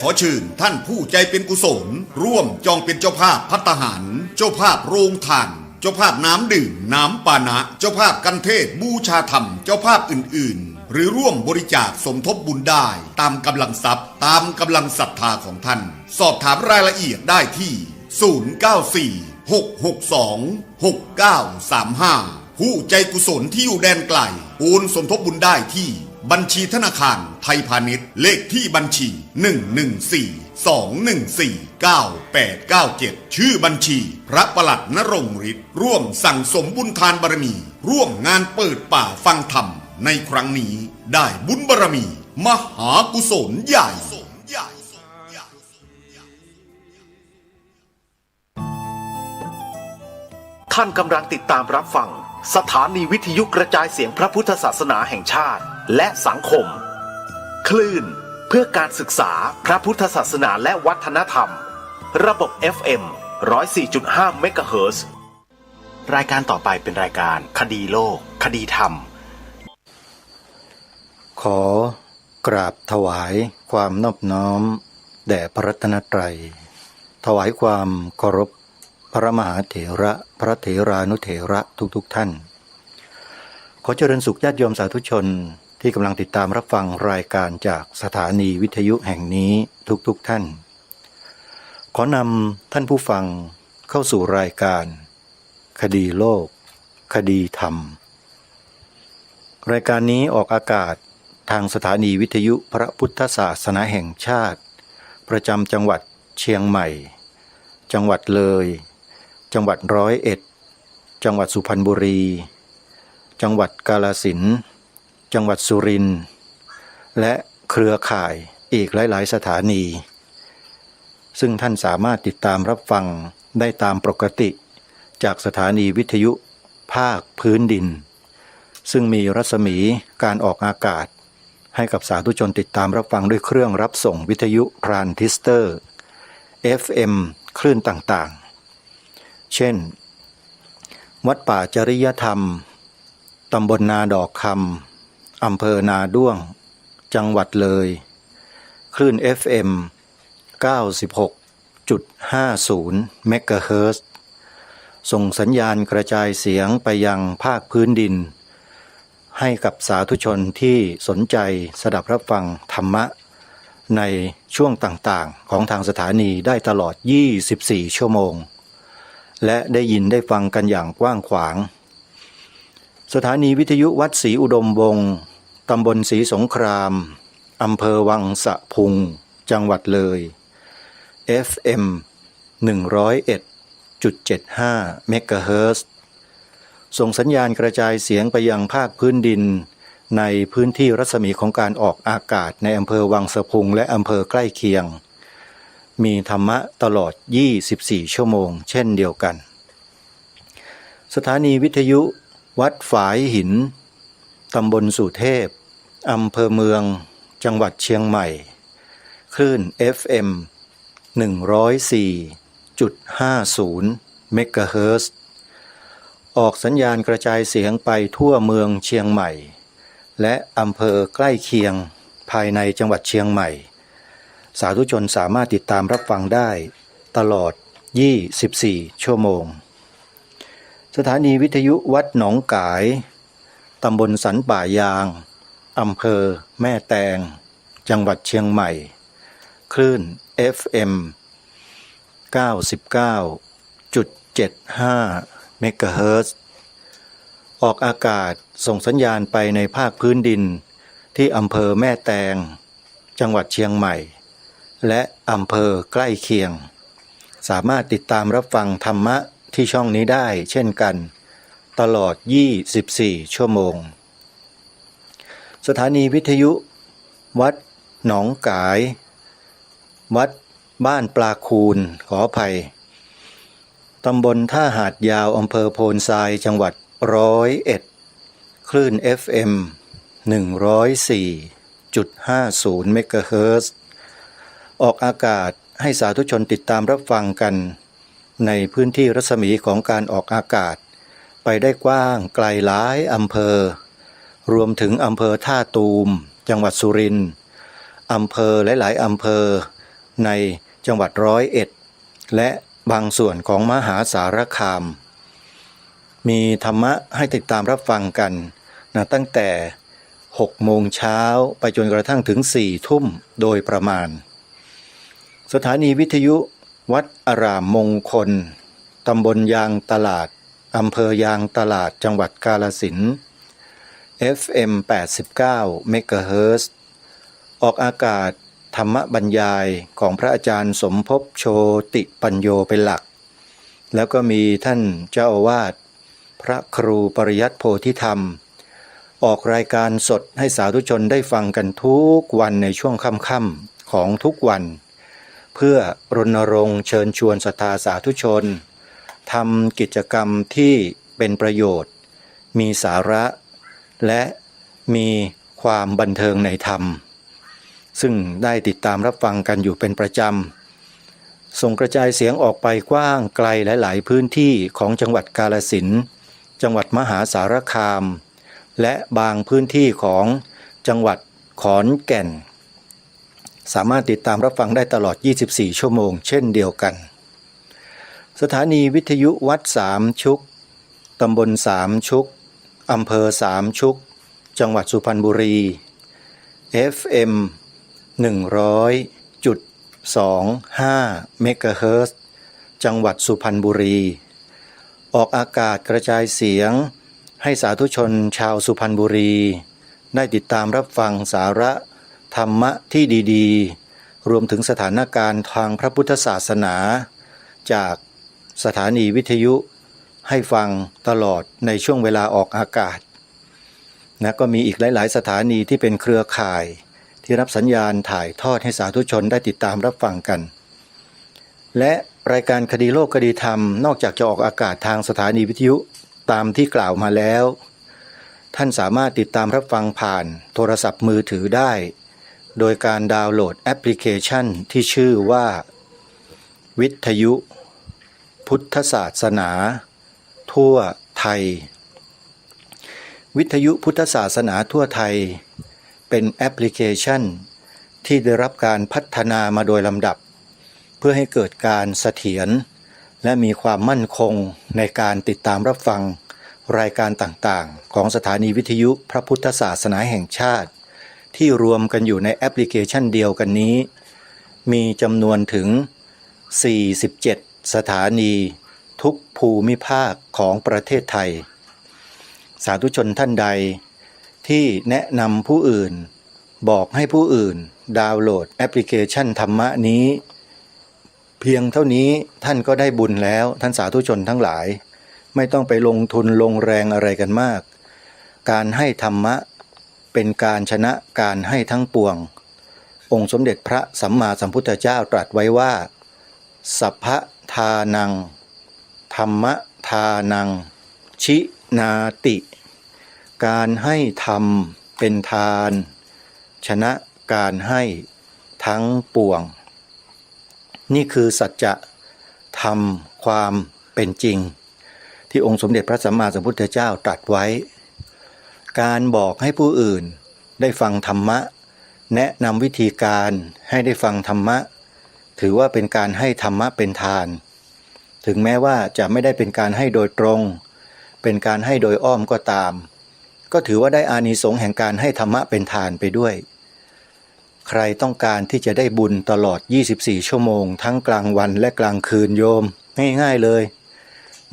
ขอเชิญท่านผู้ใจเป็นกุศลร่วมจองเป็นเจ้าภาพภัตตาหาร เจ้าภาพโรงทาน เจ้าภาพน้ำดื่มน้ำปานะเจ้าภาพกันเทศบูชาธรรมเจ้าภาพอื่นๆหรือร่วมบริจาคสมทบบุญได้ตามกำลังทรัพย์ตามกำลังศรัทธาของท่านสอบถามรายละเอียดได้ที่0946626935ผู้ใจกุศลที่อยู่แดนไกลโอนสมทบบุญได้ที่บัญชีธนาคารไทยพาณิชย์เลขที่บัญชี114-214-9897ชื่อบัญชีพระประหลัดณรงค์ฤทธิ์ร่วมสั่งสมบุญทานบารมีร่วมงานเปิดป่าฟังธรรมในครั้งนี้ได้บุญบารมีมหากุศลใหญ่ท่านกำลังติดตามรับฟังสถานีวิทยุกระจายเสียงพระพุทธศาสนาแห่งชาติและสังคมคลื่นเพื่อการศึกษาพระพุทธศาสนาและวัฒนธรรมระบบ FM 104.5 เมกะเฮิรตซ์รายการต่อไปเป็นรายการคดีโลกคดีธรรมขอกราบถวายความนอบน้อมแด่พระรัตนตรัยถวายความเคารพพระมหาเถระพระเถรานุเถระทุกท่านขอเจริญสุขญาติโยมสาธุชนที่กำลังติดตามรับฟังรายการจากสถานีวิทยุแห่งนี้ทุกท่านขอนำท่านผู้ฟังเข้าสู่รายการคดีโลกคดีธรรมรายการนี้ออกอากาศทางสถานีวิทยุพระพุทธศาสนาแห่งชาติประจำจังหวัดเชียงใหม่จังหวัดเลยจังหวัด101จังหวัดสุพรรณบุรีจังหวัดกาฬสินธุ์จังหวัดสุรินทร์และเครือข่ายอีกหลายๆสถานีซึ่งท่านสามารถติดตามรับฟังได้ตามปกติจากสถานีวิทยุภาคพื้นดินซึ่งมีรัศมีการออกอากาศให้กับสาธุชนติดตามรับฟังด้วยเครื่องรับส่งวิทยุทรานซิสเตอร์ FM คลื่นต่างๆเช่นวัดป่าจริยธรรมตำบลนาดอกคำอำเภอนาด้วงจังหวัดเลยคลื่น FM 96.50 เมกะเฮิรตซ์ส่งสัญญาณกระจายเสียงไปยังภาคพื้นดินให้กับสาธุชนที่สนใจสดับรับฟังธรรมะในช่วงต่างๆของทางสถานีได้ตลอด24ชั่วโมงและได้ยินได้ฟังกันอย่างกว้างขวางสถานีวิทยุวัดศรีอุดมวงศ์ตำบลศรีสงครามอำเภอวังสะพุงจังหวัดเลย FM 101.75 เมกะเฮิรตซ์ส่งสัญญาณกระจายเสียงไปยังภาคพื้นดินในพื้นที่รัศมีของการออกอากาศในอำเภอวังสะพุงและอำเภอใกล้เคียงมีธรรมะตลอด24ชั่วโมงเช่นเดียวกันสถานีวิทยุวัดฝายหินตำบลสุเทพอำเภอเมืองจังหวัดเชียงใหม่คลื่น FM 104.50 เมกะเฮิรตซ์ออกสัญญาณกระจายเสียงไปทั่วเมืองเชียงใหม่และอำเภอใกล้เคียงภายในจังหวัดเชียงใหม่สาธุชนสามารถติดตามรับฟังได้ตลอด24ชั่วโมงสถานีวิทยุวัดหนองกายตำบลสันป่ายางอำเภอแม่แตงจังหวัดเชียงใหม่คลื่น FM 99.75 เมกะเฮิรตซ์ออกอากาศส่งสัญญาณไปในภาคพื้นดินที่อำเภอแม่แตงจังหวัดเชียงใหม่และอำเภอใกล้เคียงสามารถติดตามรับฟังธรรมะที่ช่องนี้ได้เช่นกันตลอด24ชั่วโมงสถานีวิทยุวัดหนองกายวัดบ้านปลาคูนขออภัยตำบลท่าหาดยาวอำเภอโพนทรายจังหวัด101คลื่น FM 104.50 เมกะเฮิรตซ์ออกอากาศให้สาธุชนติดตามรับฟังกันในพื้นที่รัศมีของการออกอากาศไปได้กว้างไกลหลายอำเภอรวมถึงอำเภอท่าตูมจังหวัดสุรินทร์อำเภอหลายๆอำเภอ ในจังหวัด101และบางส่วนของมหาสารคามมีธรรมะให้ติดตามรับฟังกันตั้งแต่6 โมงเช้าไปจนกระทั่งถึง4 ทุ่มโดยประมาณสถานีวิทยุวัดอารามมงคลตำบลยางตลาดอำเภอยางตลาดจังหวัดกาฬสินธุ์ FM 89 เมกะเฮิรตซ์ออกอากาศธรรมบรรยายของพระอาจารย์สมภพโชติปัญโยเป็นหลักแล้วก็มีท่านเจ้าอาวาสพระครูปริยัติโพธิธรรมออกรายการสดให้สาธุชนได้ฟังกันทุกวันในช่วงค่ำๆของทุกวันเพื่อรณรงค์เชิญชวนศรัทธาสาธุชนทำกิจกรรมที่เป็นประโยชน์มีสาระและมีความบันเทิงในธรรมซึ่งได้ติดตามรับฟังกันอยู่เป็นประจำส่งกระจายเสียงออกไปกว้างไกลหลายๆพื้นที่ของจังหวัดกาฬสินธุ์จังหวัดมหาสารคามและบางพื้นที่ของจังหวัดขอนแก่นสามารถติดตามรับฟังได้ตลอด24 ชั่วโมงเช่นเดียวกันสถานีวิทยุวัดสามชุกตำบลสามชุกอำเภอสามชุกจังหวัดสุพรรณบุรี FM 100.25 เมกะเฮิรตซ์จังหวัดสุพรรณบุรีออกอากาศกระจายเสียงให้สาธุชนชาวสุพรรณบุรีได้ติดตามรับฟังสาระธรรมะที่ดีๆรวมถึงสถานการณ์ทางพระพุทธศาสนาจากสถานีวิทยุให้ฟังตลอดในช่วงเวลาออกอากาศก็มีอีกหลายๆสถานีที่เป็นเครือข่ายที่รับสัญญาณถ่ายทอดให้สาธุชนได้ติดตามรับฟังกันและรายการคดีโลกคดีธรรมนอกจากจะออกอากาศทางสถานีวิทยุตามที่กล่าวมาแล้วท่านสามารถติดตามรับฟังผ่านโทรศัพท์มือถือได้โดยการดาวน์โหลดแอปพลิเคชันที่ชื่อว่าวิทยุพุทธศาสนาทั่วไทยวิทยุพุทธศาสนาทั่วไทยเป็นแอปพลิเคชันที่ได้รับการพัฒนามาโดยลำดับเพื่อให้เกิดการเสถียรและมีความมั่นคงในการติดตามรับฟังรายการต่างๆของสถานีวิทยุพระพุทธศาสนาแห่งชาติที่รวมกันอยู่ในแอปพลิเคชันเดียวกันนี้มีจำนวนถึง47 สถานีทุกภูมิภาคของประเทศไทยสาธุชนท่านใดที่แนะนำผู้อื่นบอกให้ผู้อื่นดาวน์โหลดแอปพลิเคชันธรรมะนี้เพียงเท่านี้ท่านก็ได้บุญแล้วท่านสาธุชนทั้งหลายไม่ต้องไปลงทุนลงแรงอะไรกันมากการให้ธรรมะเป็นการชนะการให้ทั้งปวงองค์สมเด็จพระสัมมาสัมพุทธเจ้าตรัสไว้ว่าสัพพทานังธรรมทานังชินาติการให้ธรรมเป็นทานชนะการให้ทั้งปวงนี่คือสัจธรรมความเป็นจริงที่องค์สมเด็จพระสัมมาสัมพุทธเจ้าตรัสไว้การบอกให้ผู้อื่นได้ฟังธรรมะแนะนำวิธีการให้ได้ฟังธรรมะถือว่าเป็นการให้ธรรมะเป็นทานถึงแม้ว่าจะไม่ได้เป็นการให้โดยตรงเป็นการให้โดยอ้อมก็ตามก็ถือว่าได้อานิสงส์แห่งการให้ธรรมะเป็นทานไปด้วยใครต้องการที่จะได้บุญตลอด24 ชั่วโมงทั้งกลางวันและกลางคืนโยมง่ายๆเลย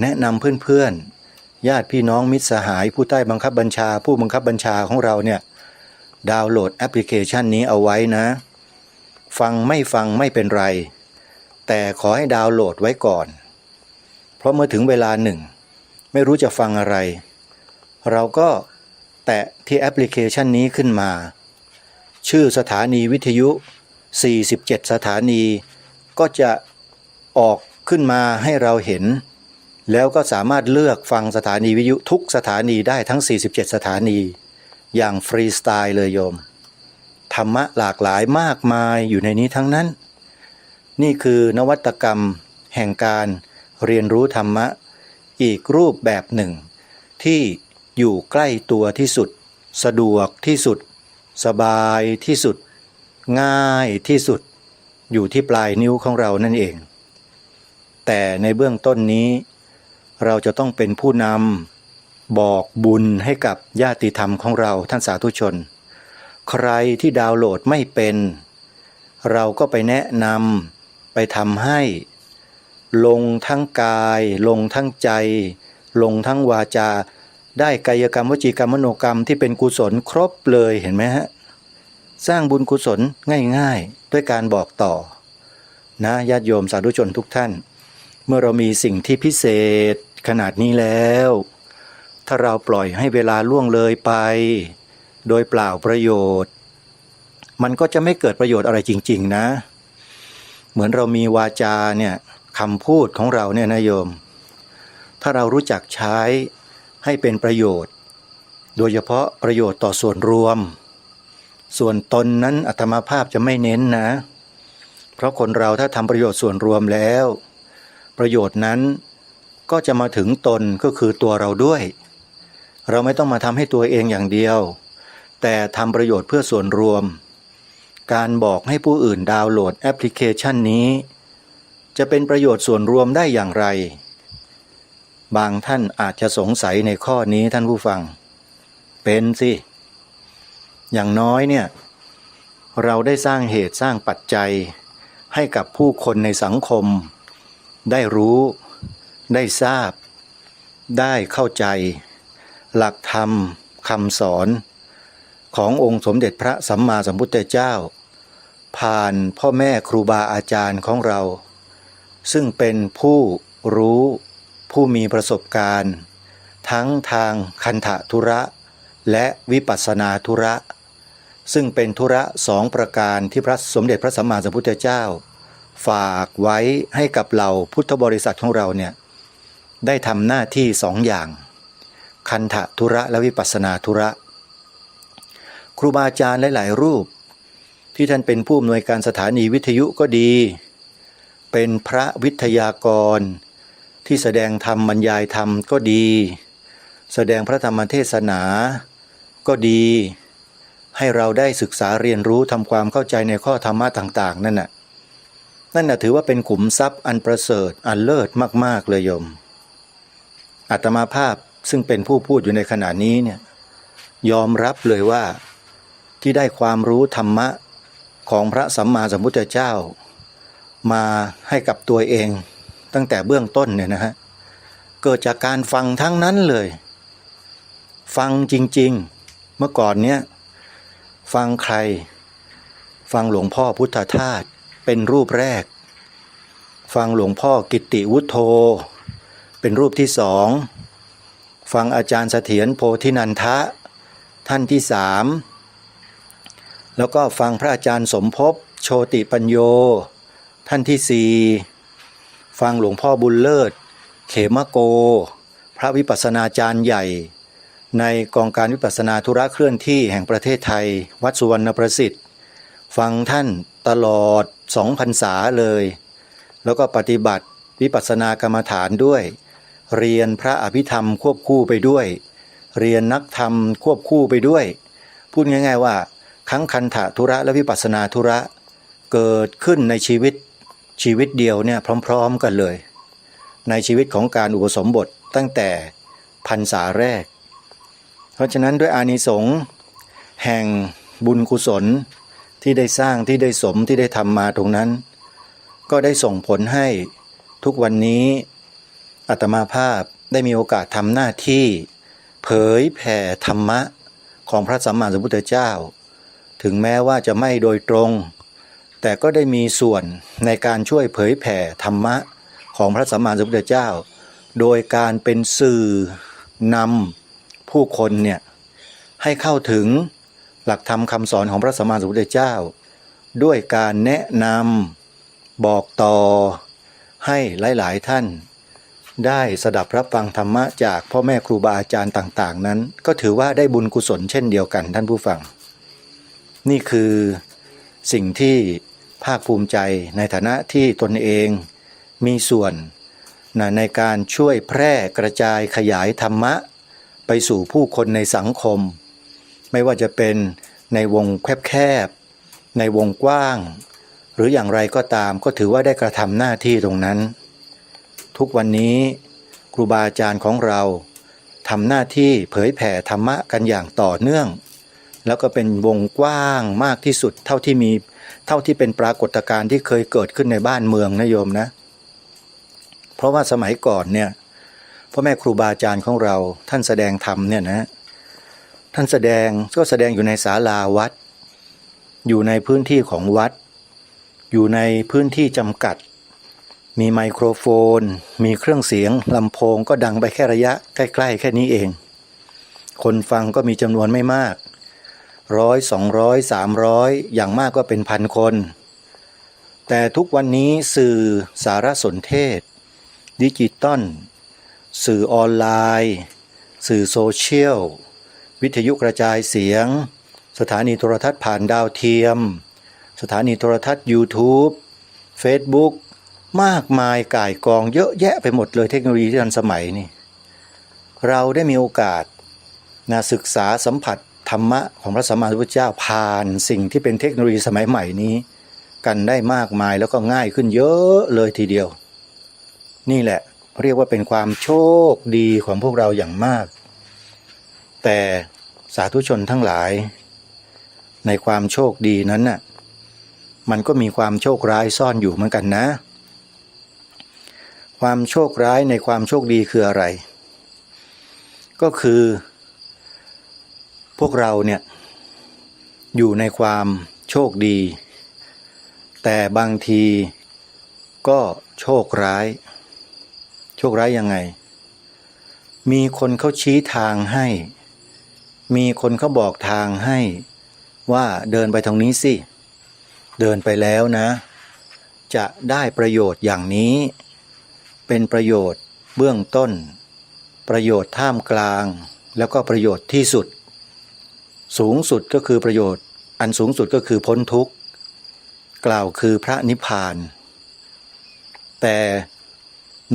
แนะนำเพื่อนๆญาติพี่น้องมิตรสหายผู้ใต้บังคับบัญชาผู้บังคับบัญชาของเราเนี่ยดาวน์โหลดแอปพลิเคชันนี้เอาไว้นะฟังไม่เป็นไรแต่ขอให้ดาวน์โหลดไว้ก่อนเพราะเมื่อถึงเวลาหนึ่งไม่รู้จะฟังอะไรเราก็แตะที่แอปพลิเคชันนี้ขึ้นมาชื่อสถานีวิทยุ47 สถานีก็จะออกขึ้นมาให้เราเห็นแล้วก็สามารถเลือกฟังสถานีวิทยุทุกสถานีได้ทั้ง47 สถานีอย่างฟรีสไตล์เลยโยมธรรมะหลากหลายมากมายอยู่ในนี้ทั้งนั้นนี่คือนวัตกรรมแห่งการเรียนรู้ธรรมะอีกรูปแบบหนึ่งที่อยู่ใกล้ตัวที่สุดสะดวกที่สุดสบายที่สุดง่ายที่สุด อยู่ที่ปลายนิ้วของเรานั่นเอง แต่ในเบื้องต้นนี้เราจะต้องเป็นผู้นำบอกบุญให้กับญาติธรรมของเราท่านสาธุชนใครที่ดาวน์โหลดไม่เป็นเราก็ไปแนะนำไปทำให้ลงทั้งกายลงทั้งใจลงทั้งวาจาได้กายกรรมวจีกรรมมโนกรรมที่เป็นกุศลครบเลยเห็นไหมฮะสร้างบุญกุศลง่ายๆด้วยการบอกต่อนะญาติโยมสาธุชนทุกท่านเมื่อเรามีสิ่งที่พิเศษขนาดนี้แล้วถ้าเราปล่อยให้เวลาล่วงเลยไปโดยเปล่าประโยชน์มันก็จะไม่เกิดประโยชน์อะไรจริงๆนะเหมือนเรามีวาจาเนี่ยคำพูดของเราเนี่ยนะโยมถ้าเรารู้จักใช้ให้เป็นประโยชน์โดยเฉพาะประโยชน์ต่อส่วนรวมส่วนตนนั้นอาตมาภาพจะไม่เน้นนะเพราะคนเราถ้าทำประโยชน์ส่วนรวมแล้วประโยชน์นั้นก็จะมาถึงตนก็คือตัวเราด้วยเราไม่ต้องมาทำให้ตัวเองอย่างเดียวแต่ทำประโยชน์เพื่อส่วนรวมการบอกให้ผู้อื่นดาวน์โหลดแอปพลิเคชันนี้จะเป็นประโยชน์ส่วนรวมได้อย่างไรบางท่านอาจจะสงสัยในข้อนี้ท่านผู้ฟังเป็นสิอย่างน้อยเนี่ยเราได้สร้างเหตุสร้างปัจจัยให้กับผู้คนในสังคมได้รู้ได้ทราบได้เข้าใจหลักธรรมคำสอนขององค์สมเด็จพระสัมมาสัมพุทธเจ้าผ่านพ่อแม่ครูบาอาจารย์ของเราซึ่งเป็นผู้รู้ผู้มีประสบการณ์ทั้งทางคันธทุระและวิปัสสนาธุระซึ่งเป็นธุระสองประการที่พระสมเด็จพระสัมมาสัมพุทธเจ้าฝากไว้ให้กับเราพุทธบริษัทของเราเนี่ยได้ทำหน้าที่สองอย่างคันธทุระและวิปัสสนาธุระครูบาอาจารย์หลายๆรูปที่ท่านเป็นผู้อำนวยการสถานีวิทยุก็ดีเป็นพระวิทยากรที่แสดงธรรมบรรยายธรรมก็ดีแสดงพระธรรมเทศนาก็ดีให้เราได้ศึกษาเรียนรู้ทำความเข้าใจในข้อธรรมะต่างๆนั่นน่ะถือว่าเป็นขุมทรัพย์อันประเสริฐอันเลิศมากๆเลยโยมอาตมาภาพซึ่งเป็นผู้พูดอยู่ในขณะนี้เนี่ยยอมรับเลยว่าที่ได้ความรู้ธรรมะของพระสัมมาสัมพุทธเจ้ามาให้กับตัวเองตั้งแต่เบื้องต้นเนี่ยนะฮะเกิดจากการฟังทั้งนั้นเลยฟังจริงๆเมื่อก่อนเนี้ยฟังใครฟังหลวงพ่อพุทธทาสเป็นรูปแรกฟังหลวงพ่อกิตติวุฒโธเป็นรูปที่สองฟังอาจารย์เสถียรโพธินันทะท่านที่สามแล้วก็ฟังพระอาจารย์สมภพโชติปัญโยท่านที่สี่ฟังหลวงพ่อบุญเลิศเขมโกพระวิปัสสนาจารย์ใหญ่ในกองการวิปัสสนาธุระเคลื่อนที่แห่งประเทศไทยวัดสุวรรณประสิทธิ์ฟังท่านตลอด2 พรรษาเลยแล้วก็ปฏิบัติวิปัสสนากรรมฐานด้วยเรียนพระอภิธรรมควบคู่ไปด้วยเรียนนักธรรมควบคู่ไปด้วยพูดง่ายๆว่าทั้งคันธทุระและวิปัสสนาธุระเกิดขึ้นในชีวิตเดียวเนี่ยพร้อมๆกันเลยในชีวิตของการอุปสมบทตั้งแต่พรรษาแรกเพราะฉะนั้นด้วยอานิสงส์แห่งบุญกุศลที่ได้สร้างที่ได้สมที่ได้ทำมาตรงนั้นก็ได้ส่งผลให้ทุกวันนี้อาตมาภาพได้มีโอกาสทำหน้าที่เผยแผ่ธรรมะของพระสัมมาสัมพุทธเจ้าถึงแม้ว่าจะไม่โดยตรงแต่ก็ได้มีส่วนในการช่วยเผยแผ่ธรรมะของพระสัมมาสัมพุทธเจ้าโดยการเป็นสื่อนำผู้คนเนี่ยให้เข้าถึงหลักธรรมคำสอนของพระสัมมาสัมพุทธเจ้าด้วยการแนะนำบอกต่อให้หลายๆท่านได้สดับรับฟังธรรมะจากพ่อแม่ครูบาอาจารย์ต่างๆนั้นก็ถือว่าได้บุญกุศลเช่นเดียวกันท่านผู้ฟังนี่คือสิ่งที่ภาคภูมิใจในฐานะที่ตนเองมีส่วนในการช่วยแพร่กระจายขยายธรรมะไปสู่ผู้คนในสังคมไม่ว่าจะเป็นในวงแคบๆในวงกว้าง หรืออย่างไรก็ตามก็ถือว่าได้กระทำหน้าที่ตรงนั้นทุกวันนี้ครูบาอาจารย์ของเราทำหน้าที่เผยแผ่ธรรมะกันอย่างต่อเนื่องแล้วก็เป็นวงกว้างมากที่สุดเท่าที่เป็นปรากฏการณ์ที่เคยเกิดขึ้นในบ้านเมืองนะโยมนะเพราะว่าสมัยก่อนเนี่ยพ่อแม่ครูบาอาจารย์ของเราท่านแสดงธรรมเนี่ยนะท่านแสดงอยู่ในศาลาวัดอยู่ในพื้นที่ของวัดอยู่ในพื้นที่จำกัดมีไมโครโฟนมีเครื่องเสียงลำโพงก็ดังไปแค่ระยะใกล้ๆแค่นี้เองคนฟังก็มีจำนวนไม่มาก100 200 300อย่างมากก็เป็นพันคนแต่ทุกวันนี้สื่อสารสนเทศดิจิตอลสื่อออนไลน์สื่อโซเชียลวิทยุกระจายเสียงสถานีโทรทัศน์ผ่านดาวเทียมสถานีโทรทัศน์ YouTube Facebook มากมายก่ายกองเยอะแยะไปหมดเลยเทคโนโลยีที่ทันสมัยนี่เราได้มีโอกาสศึกษาสัมผัสธรรมะของพระสัมมาสัมพุทธเจ้าผ่านสิ่งที่เป็นเทคโนโลยีสมัยใหม่นี้กันได้มากมายแล้วก็ง่ายขึ้นเยอะเลยทีเดียวนี่แหละเรียกว่าเป็นความโชคดีของพวกเราอย่างมากแต่สาธุชนทั้งหลายในความโชคดีนั้นน่ะมันก็มีความโชคร้ายซ่อนอยู่เหมือนกันนะความโชคร้ายในความโชคดีคืออะไรก็คือพวกเราเนี่ยอยู่ในความโชคดีแต่บางทีก็โชคร้ายยังไงมีคนเขาชี้ทางให้มีคนเขาบอกทางให้ว่าเดินไปทางนี้สิเดินไปแล้วนะจะได้ประโยชน์อย่างนี้เป็นประโยชน์เบื้องต้นประโยชน์ท่ามกลางแล้วก็ประโยชน์ที่สุดสูงสุดก็คือประโยชน์อันสูงสุดก็คือพ้นทุกข์กล่าวคือพระนิพพานแต่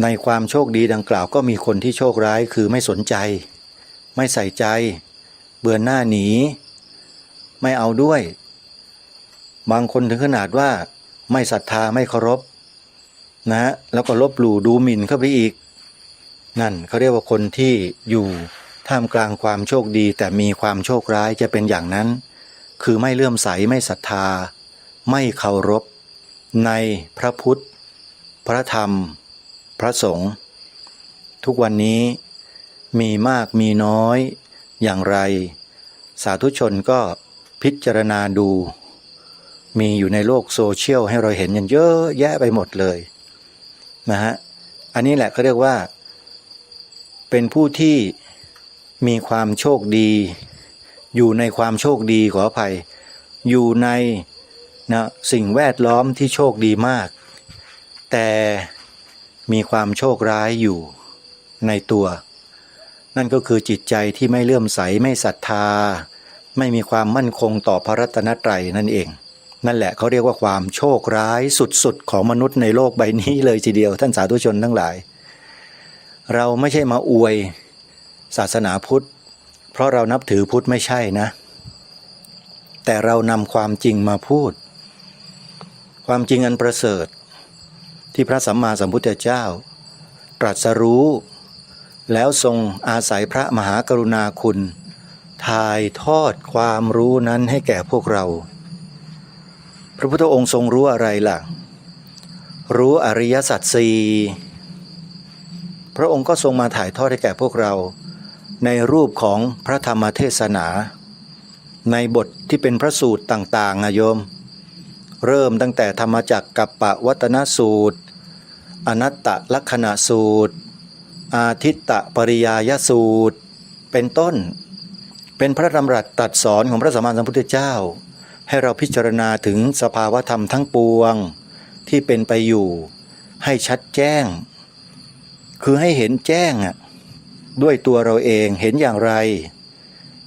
ในความโชคดีดังกล่าวก็มีคนที่โชคร้ายคือไม่สนใจไม่ใส่ใจเบือนหน้าหนีไม่เอาด้วยบางคนถึงขนาดว่าไม่ศรัทธาไม่เคารพนะแล้วก็ลบหลู่ดูหมิ่นเข้าไปอีกนั่นเขาเรียกว่าคนที่อยู่ท่ามกลางความโชคดีแต่มีความโชคร้ายจะเป็นอย่างนั้นคือไม่เลื่อมใสไม่ศรัทธาไม่เคารพในพระพุทธพระธรรมพระสงฆ์ทุกวันนี้มีมากมีน้อยอย่างไรสาธุชนก็พิจารณาดูมีอยู่ในโลกโซเชียลให้เราเห็นกันเยอะแยะไปหมดเลยนะฮะอันนี้แหละเขาเรียกว่าเป็นผู้ที่มีความโชคดีอยู่ในความโชคดีขออภัยอยู่ในสิ่งแวดล้อมที่โชคดีมากแต่มีความโชคร้ายอยู่ในตัวนั่นก็คือจิตใจที่ไม่เลื่อมใสไม่ศรัทธาไม่มีความมั่นคงต่อพระรัตนตรัยนั่นเองนั่นแหละเขาเรียกว่าความโชคร้ายสุดๆของมนุษย์ในโลกใบนี้เลยทีเดียวท่านสาธุชนทั้งหลายเราไม่ใช่มาอวยศาสนาพุทธเพราะเรานับถือพุทธไม่ใช่นะแต่เรานำความจริงมาพูดความจริงอันประเสริฐที่พระสัมมาสัมพุทธเจ้าตรัสรู้แล้วทรงอาศัยพระมหากรุณาคุณถ่ายทอดความรู้นั้นให้แก่พวกเราพระพุทธองค์ทรงรู้อะไรล่ะรู้อริยสัจสี่พระองค์ก็ทรงมาถ่ายทอดให้แก่พวกเราในรูปของพระธรรมเทศนาในบทที่เป็นพระสูตรต่างๆโยมเริ่มตั้งแต่ธรรมจักรกัปปวัตนสูตรอนัตตลักขณสูตรอาทิตตปริยายสูตรเป็นต้นเป็นพระดำรัสตรัสสอนของพระสัมมาสัมพุทธเจ้าให้เราพิจารณาถึงสภาวธรรมทั้งปวงที่เป็นไปอยู่ให้ชัดแจ้งคือให้เห็นแจ้งด้วยตัวเราเองเห็นอย่างไร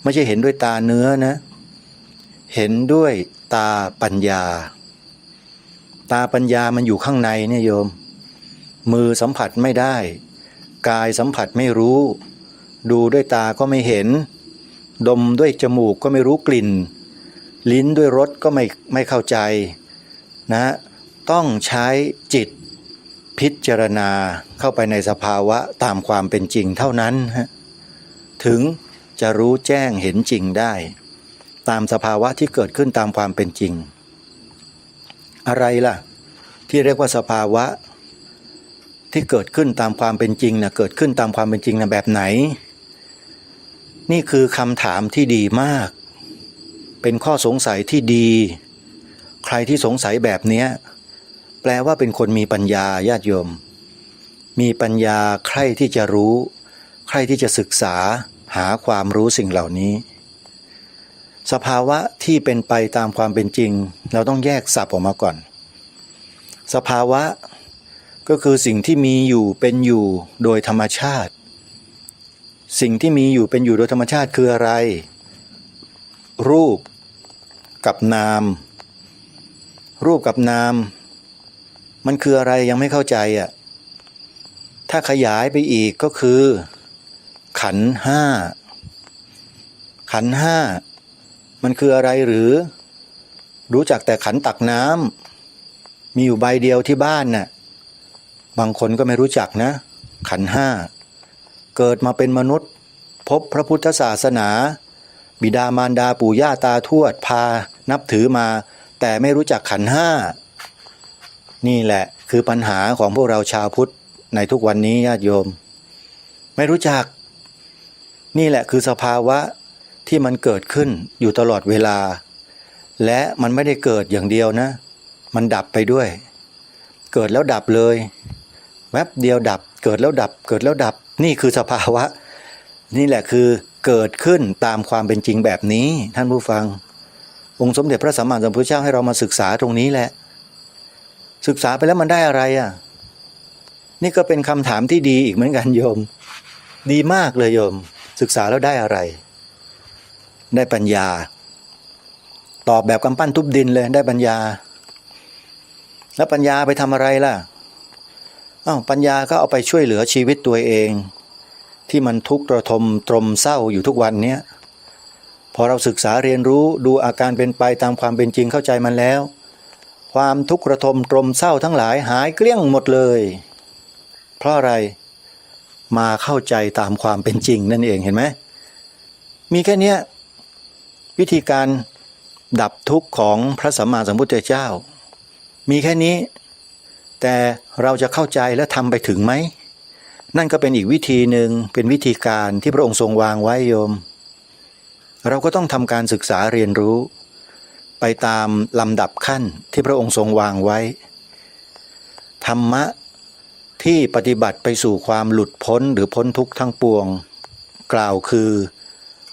ไม่ใช่เห็นด้วยตาเนื้อนะเห็นด้วยตาปัญญาตาปัญญามันอยู่ข้างในเนี่ยโยมมือสัมผัสไม่ได้กายสัมผัสไม่รู้ดูด้วยตาก็ไม่เห็นดมด้วยจมูกก็ไม่รู้กลิ่นลิ้นด้วยรสก็ไม่เข้าใจนะ ต้องใช้จิตพิจารณาเข้าไปในสภาวะตามความเป็นจริงเท่านั้นถึงจะรู้แจ้งเห็นจริงได้ตามสภาวะที่เกิดขึ้นตามความเป็นจริงอะไรล่ะที่เรียกว่าสภาวะที่เกิดขึ้นตามความเป็นจริงนะเกิดขึ้นตามความเป็นจริงนะแบบไหนนี่คือคำถามที่ดีมากเป็นข้อสงสัยที่ดีใครที่สงสัยแบบนี้แปลว่าเป็นคนมีปัญญาญาติโยมมีปัญญาใคร่ที่จะรู้ใคร่ที่จะศึกษาหาความรู้สิ่งเหล่านี้สภาวะที่เป็นไปตามความเป็นจริงเราต้องแยกศัพท์ออกมาก่อนสภาวะก็คือสิ่งที่มีอยู่เป็นอยู่โดยธรรมชาติสิ่งที่มีอยู่เป็นอยู่โดยธรรมชาติคืออะไรรูปกับนามรูปกับนามมันคืออะไรยังไม่เข้าใจอ่ะถ้าขยายไปอีกก็คือขันธ์ห้าขันธ์ห้ามันคืออะไรหรือรู้จักแต่ขันธ์ตักน้ำมีอยู่ใบเดียวที่บ้านน่ะบางคนก็ไม่รู้จักนะขันธ์ห้าเกิดมาเป็นมนุษย์พบพระพุทธศาสนาบิดามารดาปู่ย่าตาทวดพานับถือมาแต่ไม่รู้จักขันธ์ห้านี่แหละคือปัญหาของพวกเราชาวพุทธในทุกวันนี้ญาติโยมไม่รู้จักนี่แหละคือสภาวะที่มันเกิดขึ้นอยู่ตลอดเวลาและมันไม่ได้เกิดอย่างเดียวนะมันดับไปด้วยเกิดแล้วดับเลยแวบเดียวดับเกิดแล้วดับเกิดแล้วดับนี่คือสภาวะนี่แหละคือเกิดขึ้นตามความเป็นจริงแบบนี้ท่านผู้ฟังองค์สมเด็จพระสัมมาสัมพุทธเจ้าให้เรามาศึกษาตรงนี้แหละศึกษาไปแล้วมันได้อะไรอ่ะนี่ก็เป็นคำถามที่ดีอีกเหมือนกันโยมดีมากเลยโยมศึกษาแล้วได้อะไรได้ปัญญาตอบแบบกำปั้นทุบดินเลยได้ปัญญาแล้วปัญญาไปทำอะไรล่ะปัญญาก็เอาไปช่วยเหลือชีวิตตัวเองที่มันทุกข์ระทมตรมเศร้าอยู่ทุกวันเนี้ยพอเราศึกษาเรียนรู้ดูอาการเป็นไปตามความเป็นจริงเข้าใจมันแล้วความทุกข์ระทมตรมเศร้าทั้งหลายหายเกลี้ยงหมดเลยเพราะอะไรมาเข้าใจตามความเป็นจริงนั่นเองเห็นไหมมีแค่เนี้ยวิธีการดับทุกข์ของพระสัมมาสัมพุทธเจ้ามีแค่นี้แต่เราจะเข้าใจและทำไปถึงไหมนั่นก็เป็นอีกวิธีหนึ่งเป็นวิธีการที่พระองค์ทรงวางไว้โยมเราก็ต้องทำการศึกษาเรียนรู้ไปตามลำดับขั้นที่พระองค์ทรงวางไว้ธรรมะที่ปฏิบัติไปสู่ความหลุดพ้นหรือพ้นทุกข์ทั้งปวงกล่าวคือ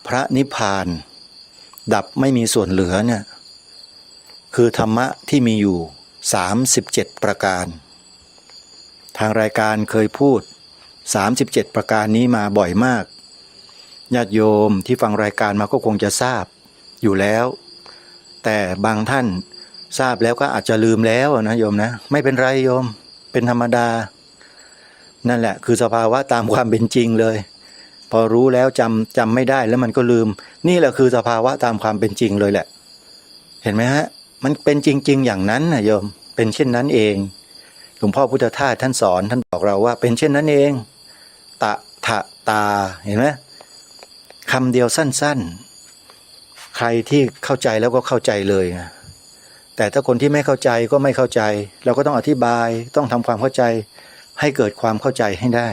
พระนิพพานดับไม่มีส่วนเหลือเนี่ยคือธรรมะที่มีอยู่37ประการทางรายการเคยพูด37ประการนี้มาบ่อยมากญาติโยมที่ฟังรายการมาก็คงจะทราบอยู่แล้วแต่บางท่านทราบแล้วก็อาจจะลืมแล้วนะโยมนะไม่เป็นไรโยมเป็นธรรมดานั่นแหละคือสภาวะตามความเป็นจริงเลยพอรู้แล้วจำไม่ได้แล้วมันก็ลืมนี่แหละคือสภาวะตามความเป็นจริงเลยแหละเห็นไหมฮะมันเป็นจริงๆอย่างนั้นนะโยมเป็นเช่นนั้นเองหลวงพ่อพุทธทาสท่านสอนท่านบอกเราว่าเป็นเช่นนั้นเองตะทะตาเห็นไหมคำเดียวสั้นๆใครที่เข้าใจแล้วก็เข้าใจเลยนะแต่ถ้าคนที่ไม่เข้าใจก็ไม่เข้าใจเราก็ต้องอธิบายต้องทำความเข้าใจให้เกิดความเข้าใจให้ได้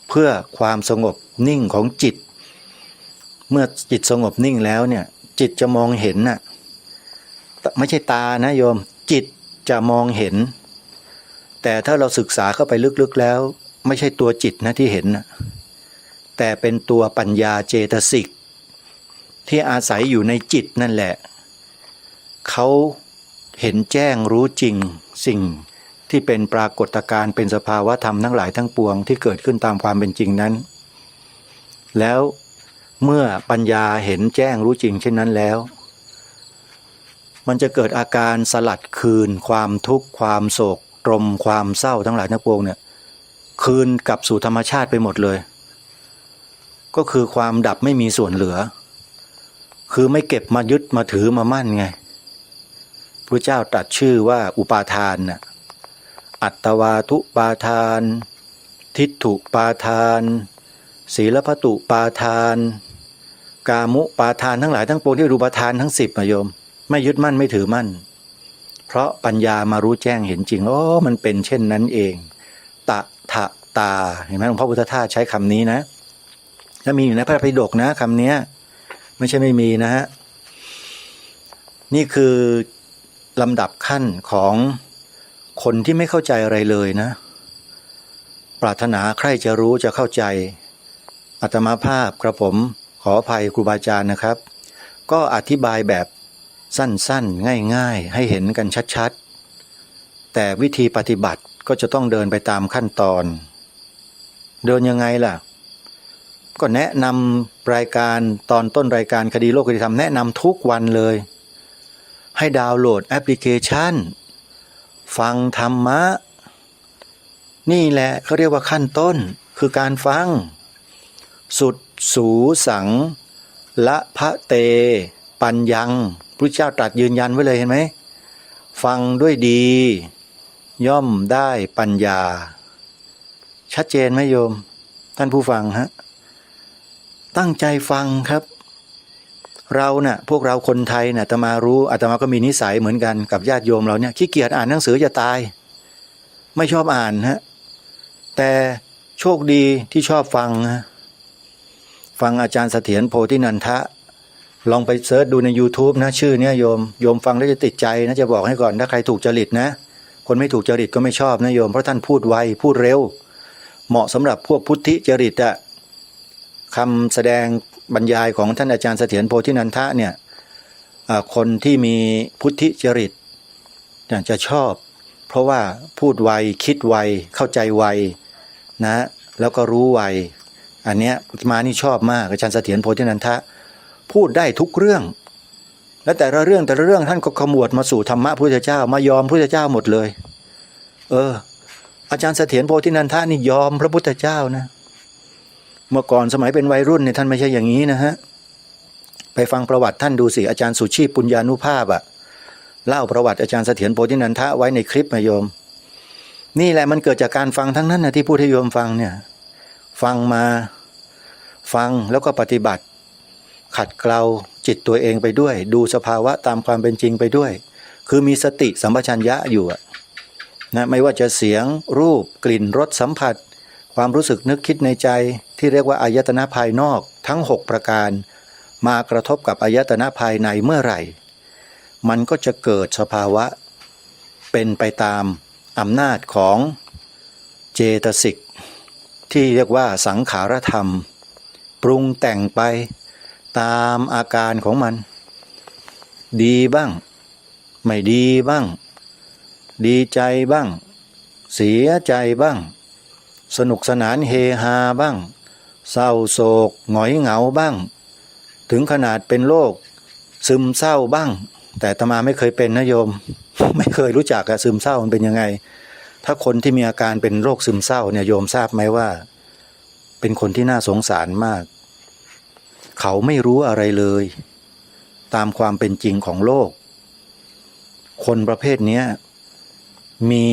เพื่อความสงบนิ่งของจิตเมื่อจิตสงบนิ่งแล้วเนี่ยจิตจะมองเห็นน่ะไม่ใช่ตานะโยมจิตจะมองเห็นแต่ถ้าเราศึกษาเข้าไปลึกๆแล้วไม่ใช่ตัวจิตนะที่เห็นนะแต่เป็นตัวปัญญาเจตสิกที่อาศัยอยู่ในจิตนั่นแหละเขาเห็นแจ้งรู้จริงสิ่งที่เป็นปรากฏการณ์เป็นสภาวะธรรมทั้งหลายทั้งปวงที่เกิดขึ้นตามความเป็นจริงนั้นแล้วเมื่อปัญญาเห็นแจ้งรู้จริงเช่นนั้นแล้วมันจะเกิดอาการสลัดคืนความทุกข์ความโศกตรมความเศร้าทั้งหลายทั้งปวงเนี่ยคืนกลับสู่ธรรมชาติไปหมดเลยก็คือความดับไม่มีส่วนเหลือคือไม่เก็บมายึดมาถือมามั่นไง พระเจ้าตรัสชื่อว่าอุปาทานน่ะอัตตวาทุปาทาน ทิฏฐุปาทาน ศีลพัตุปาทาน กามุปาทานทั้งหลายทั้งปวงที่รูปาทานทั้ง10โยมไม่ยึดมั่นไม่ถือมั่นเพราะปัญญามารู้แจ้งเห็นจริงมันเป็นเช่นนั้นเองตะทะตาเห็นไหมหลวงพ่อพุทธทาสใช้คำนี้นะถ้ามีอยู่ในพระไตรปิฎกนะคำนี้ไม่ใช่ไม่มีนะฮะนี่คือลำดับขั้นของคนที่ไม่เข้าใจอะไรเลยนะปรารถนาใครจะรู้จะเข้าใจอาตมาภาพกระผมขออภัยครูบาอาจารย์นะครับก็อธิบายแบบสั้นๆง่ายๆให้เห็นกันชัดๆแต่วิธีปฏิบัติก็จะต้องเดินไปตามขั้นตอนเดินยังไงล่ะก็แนะนำรายการตอนต้นรายการคดีโลกคดีธรรมแนะนำทุกวันเลยให้ดาวน์โหลดแอปพลิเคชันฟังธรรมะนี่แหละเขาเรียกว่าขั้นต้นคือการฟังสุดสูสังละพะเตปัญญังพระเจ้าตรัสยืนยันไว้เลยเห็นไหมฟังด้วยดีย่อมได้ปัญญาชัดเจนไหมโยมท่านผู้ฟังฮะตั้งใจฟังครับเราน่ะพวกเราคนไทยน่ะอาตมารู้อาตมาก็มีนิสัยเหมือนกันกับญาติโยมเราเนี่ยขี้เกียจอ่านหนังสือจะตายไม่ชอบอ่านฮะแต่โชคดีที่ชอบฟังฟังอาจารย์เสถียรโพธินันทะลองไปเสิร์ชดูใน YouTube นะชื่อเนี้ยโยมฟังแล้วจะติดใจนะจะบอกให้ก่อนถ้าใครถูกจริตนะคนไม่ถูกจริตก็ไม่ชอบนะโยมเพราะท่านพูดไวพูดเร็วเหมาะสำหรับพวกพุทธิจริตอะคำแสดงบรรยายของท่านอาจารย์เสถียรโพธินันทะเนี่ยคนที่มีพุทธิจริตจะชอบเพราะว่าพูดไวคิดไวเข้าใจไวนะแล้วก็รู้ไวอันเนี้ยมานี่ชอบมากอาจารย์เสถียรโพธินันทะพูดได้ทุกเรื่องและแต่ละเรื่องท่านก็ขมวดมาสู่ธรรมะพระพุทธเจ้ามายอมพระพุทธเจ้าหมดเลยอาจารย์เสถียรโพธินันทะนี่ยอมพระพุทธเจ้านะเมื่อก่อนสมัยเป็นวัยรุ่นเนี่ยท่านไม่ใช่อย่างนี้นะฮะไปฟังประวัติท่านดูสิอาจารย์สุชีพปุญญานุภาพเล่าประวัติอาจารย์เสถียรโพธินันทะไว้ในคลิปมาโยมนี่แหละมันเกิดจากการฟังทั้งนั้นนะที่พูดให้โยมฟังเนี่ยฟังแล้วก็ปฏิบัติขัดเกลาจิตตัวเองไปด้วยดูสภาวะตามความเป็นจริงไปด้วยคือมีสติสัมปชัญญะอยู่นะไม่ว่าจะเสียงรูปกลิ่นรสสัมผัสความรู้สึกนึกคิดในใจที่เรียกว่าอายตนะภายนอกทั้ง6ประการมากระทบกับอายตนะภายในเมื่อไหร่มันก็จะเกิดสภาวะเป็นไปตามอำนาจของเจตสิกที่เรียกว่าสังขารธรรมปรุงแต่งไปตามอาการของมันดีบ้างไม่ดีบ้างดีใจบ้างเสียใจบ้างสนุกสนานเฮฮาบ้างเศร้าโศกหงอยเหงาบ้างถึงขนาดเป็นโรคซึมเศร้าบ้างแต่อาตมาไม่เคยเป็นนะโยม ไม่เคยรู้จักซึมเศร้ามันเป็นยังไงถ้าคนที่มีอาการเป็นโรคซึมเศร้าเนี่ยโยมทราบไหมว่าเป็นคนที่น่าสงสารมากเขาไม่รู้อะไรเลยตามความเป็นจริงของโลกคนประเภทนี้มี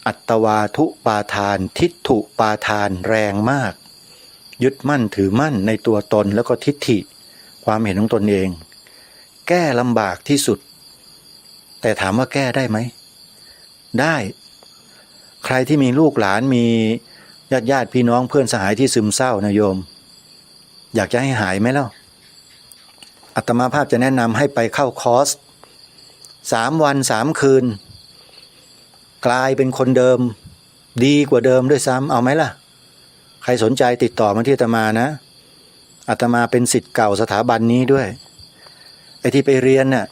อัตวาทุปาทานทิฏฐุปาทานแรงมากยึดมั่นถือมั่นในตัวตนแล้วก็ทิฏฐิความเห็นของตนเองแก้ลำบากที่สุดแต่ถามว่าแก้ได้ไหมได้ใครที่มีลูกหลานมีญาติพี่น้องเพื่อนสหายที่ซึมเศร้านะโยมอยากจะให้หายไหมเล่าอาตมาภาพจะแนะนำให้ไปเข้าคอร์ส3 วัน 3 คืนกลายเป็นคนเดิมดีกว่าเดิมด้วยซ้ำเอาไหมล่ะใครสนใจติดต่อมาที่อาตมานะอาตมาเป็นศิษย์เก่าสถาบันนี้ด้วยไอ้ที่ไปเรียนน่ะ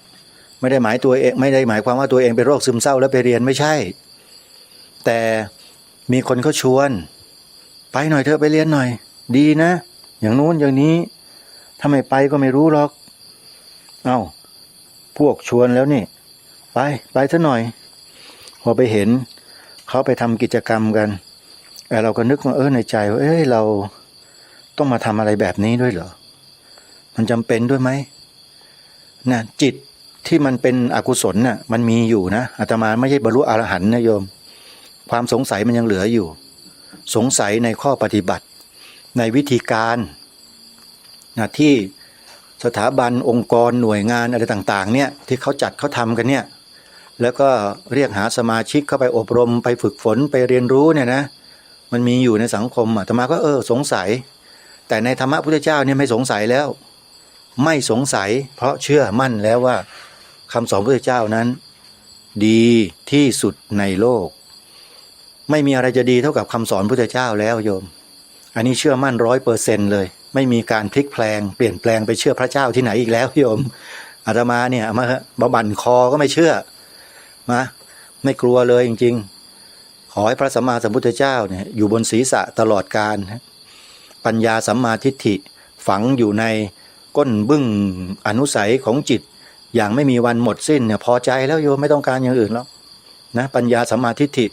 ไม่ได้หมายความว่าตัวเองเป็นโรคซึมเศร้าแล้วไปเรียนไม่ใช่แต่มีคนเขาชวนไปหน่อยเถอะไปเรียนหน่อยดีนะอย่างนู้นอย่างนี้ถ้าไม่ไปก็ไม่รู้หรอกพวกชวนแล้วนี่ไปซะหน่อยพอไปเห็นเขาไปทำกิจกรรมกันเราก็นึกว่าในใจว่าเราต้องมาทำอะไรแบบนี้ด้วยเหรอมันจำเป็นด้วยไหมนะจิต ที่มันเป็นอกุศลน่ะมันมีอยู่นะอาตมาไม่ใช่บรรลุอรหันต์นะโยมความสงสัยมันยังเหลืออยู่สงสัยในข้อปฏิบัติในวิธีการนะที่สถาบันองค์กรหน่วยงานอะไรต่างๆเนี่ยที่เขาจัดเขาทำกันเนี่ยแล้วก็เรียกหาสมาชิกเข้าไปอบรมไปฝึกฝนไปเรียนรู้เนี่ยนะมันมีอยู่ในสังคมอาตมาก็สงสัยแต่ในธรรมะพุทธเจ้าเนี่ยไม่สงสัยแล้วไม่สงสัยเพราะเชื่อมั่นแล้วว่าคำสอนพุทธเจ้านั้นดีที่สุดในโลกไม่มีอะไรจะดีเท่ากับคำสอนพุทธเจ้าแล้วโยมอันนี้เชื่อมั่น100%เลยไม่มีการพลิกแปลงเปลี่ยนแปลงไปเชื่อพระเจ้าที่ไหนอีกแล้วโยมอาตมาเนี่ยมาบั่นคอก็ไม่เชื่อมาไม่กลัวเลยจริงๆขอให้พระสัมมาสัมพุทธเจ้าเนี่ยอยู่บนศีรษะตลอดกาลปัญญาสัมมาทิฏฐิฝังอยู่ในก้นบึ้งอนุสัยของจิตอย่างไม่มีวันหมดสิ้นเนี่ยพอใจแล้วโยมไม่ต้องการอย่างอื่นแล้วนะปัญญาสัมมาทิฏฐิ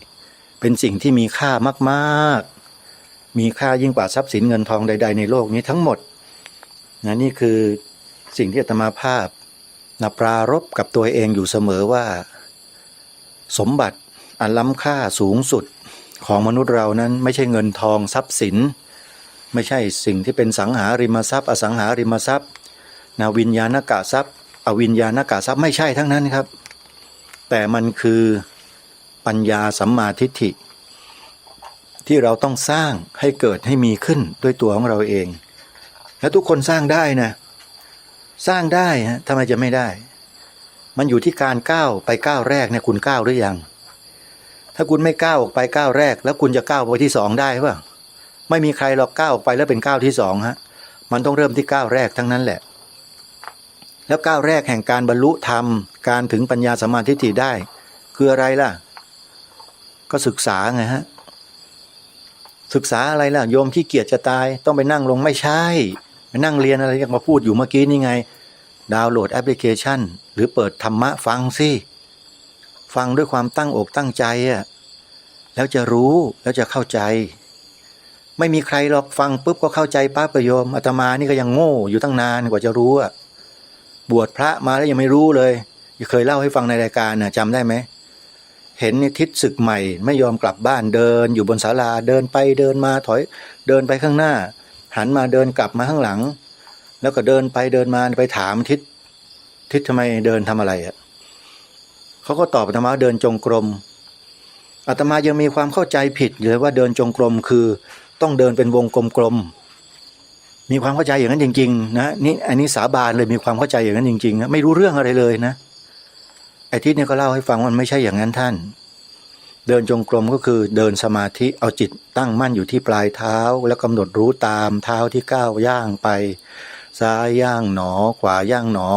เป็นสิ่งที่มีค่ามากๆมีค่ายิ่งกว่าทรัพย์สินเงินทองใดๆในโลกนี้ทั้งหมดนะนี่คือสิ่งที่อาตมาภาพปรารภกับตัวเองอยู่เสมอว่าสมบัติอันล้ำค่าสูงสุดของมนุษย์เรานั้นไม่ใช่เงินทองทรัพย์สินไม่ใช่สิ่งที่เป็นสังหาริมทรัพย์อสังหาริมทรัพย์วิญญาณกะทรัพย์อวิญญาณกะทรัพย์ไม่ใช่ทั้งนั้นครับแต่มันคือปัญญาสัมมาทิฏฐิที่เราต้องสร้างให้เกิดให้มีขึ้นด้วยตัวของเราเองและทุกคนสร้างได้นะสร้างได้ฮะทำไมจะไม่ได้มันอยู่ที่การก้าวไปก้าวแรกเนี่ยคุณก้าวหรือยังถ้าคุณไม่ก้าวออกไปก้าวแรกแล้วคุณจะก้าวไปที่สองได้ป่ะไม่มีใครหรอกก้าวออกไปแล้วเป็นก้าวที่สองฮะมันต้องเริ่มที่ก้าวแรกทั้งนั้นแหละแล้วก้าวแรกแห่งการบรรลุธรรมการถึงปัญญาสัมมาทิฏฐิได้คืออะไรล่ะก็ศึกษาไงฮะศึกษาอะไรล่ะโยมขี้เกียจจะตายต้องไปนั่งลงไม่ใช่ไปนั่งเรียนอะไรที่มาพูดอยู่เมื่อกี้นี่ไงดาวน์โหลดแอปพลิเคชันหรือเปิดธรรมะฟังสิฟังด้วยความตั้งอกตั้งใจแล้วจะรู้แล้วจะเข้าใจไม่มีใครหรอกฟังปุ๊บก็เข้าใจปั๊บโยมอาตมานี่ก็ยังโง่อยู่ตั้งนานกว่าจะรู้บวชพระมาแล้วยังไม่รู้เลยเคยเล่าให้ฟังในรายการจำได้ไหมเห็นทิศศึกใหม่ไม่ยอมกลับบ้านเดินอยู่บนศาลาเดินไปเดินมาถอยเดินไปข้างหน้าหันมาเดินกลับมาข้างหลังแล้วก็เดินไปเดินมาไปถามทิศทำไมเดินทำอะไรเขาก็ตอบอาตมาเดินจงกรมอาตมายังมีความเข้าใจผิดเลยว่าเดินจงกรมคือต้องเดินเป็นวงกลมๆมีความเข้าใจอย่างนั้นจริงๆนะนี่อันนี้สาบานเลยมีความเข้าใจอย่างนั้นจริงๆนะไม่รู้เรื่องอะไรเลยนะไอ้ทิศเนี่ยก็เล่าให้ฟังว่ามันไม่ใช่อย่างนั้นท่านเดินจงกรมก็คือเดินสมาธิเอาจิตตั้งมั่นอยู่ที่ปลายเท้าแล้วกำหนดรู้ตามเท้าที่ก้าวย่างไปซ้ายย่างหนอขวาย่างหนอ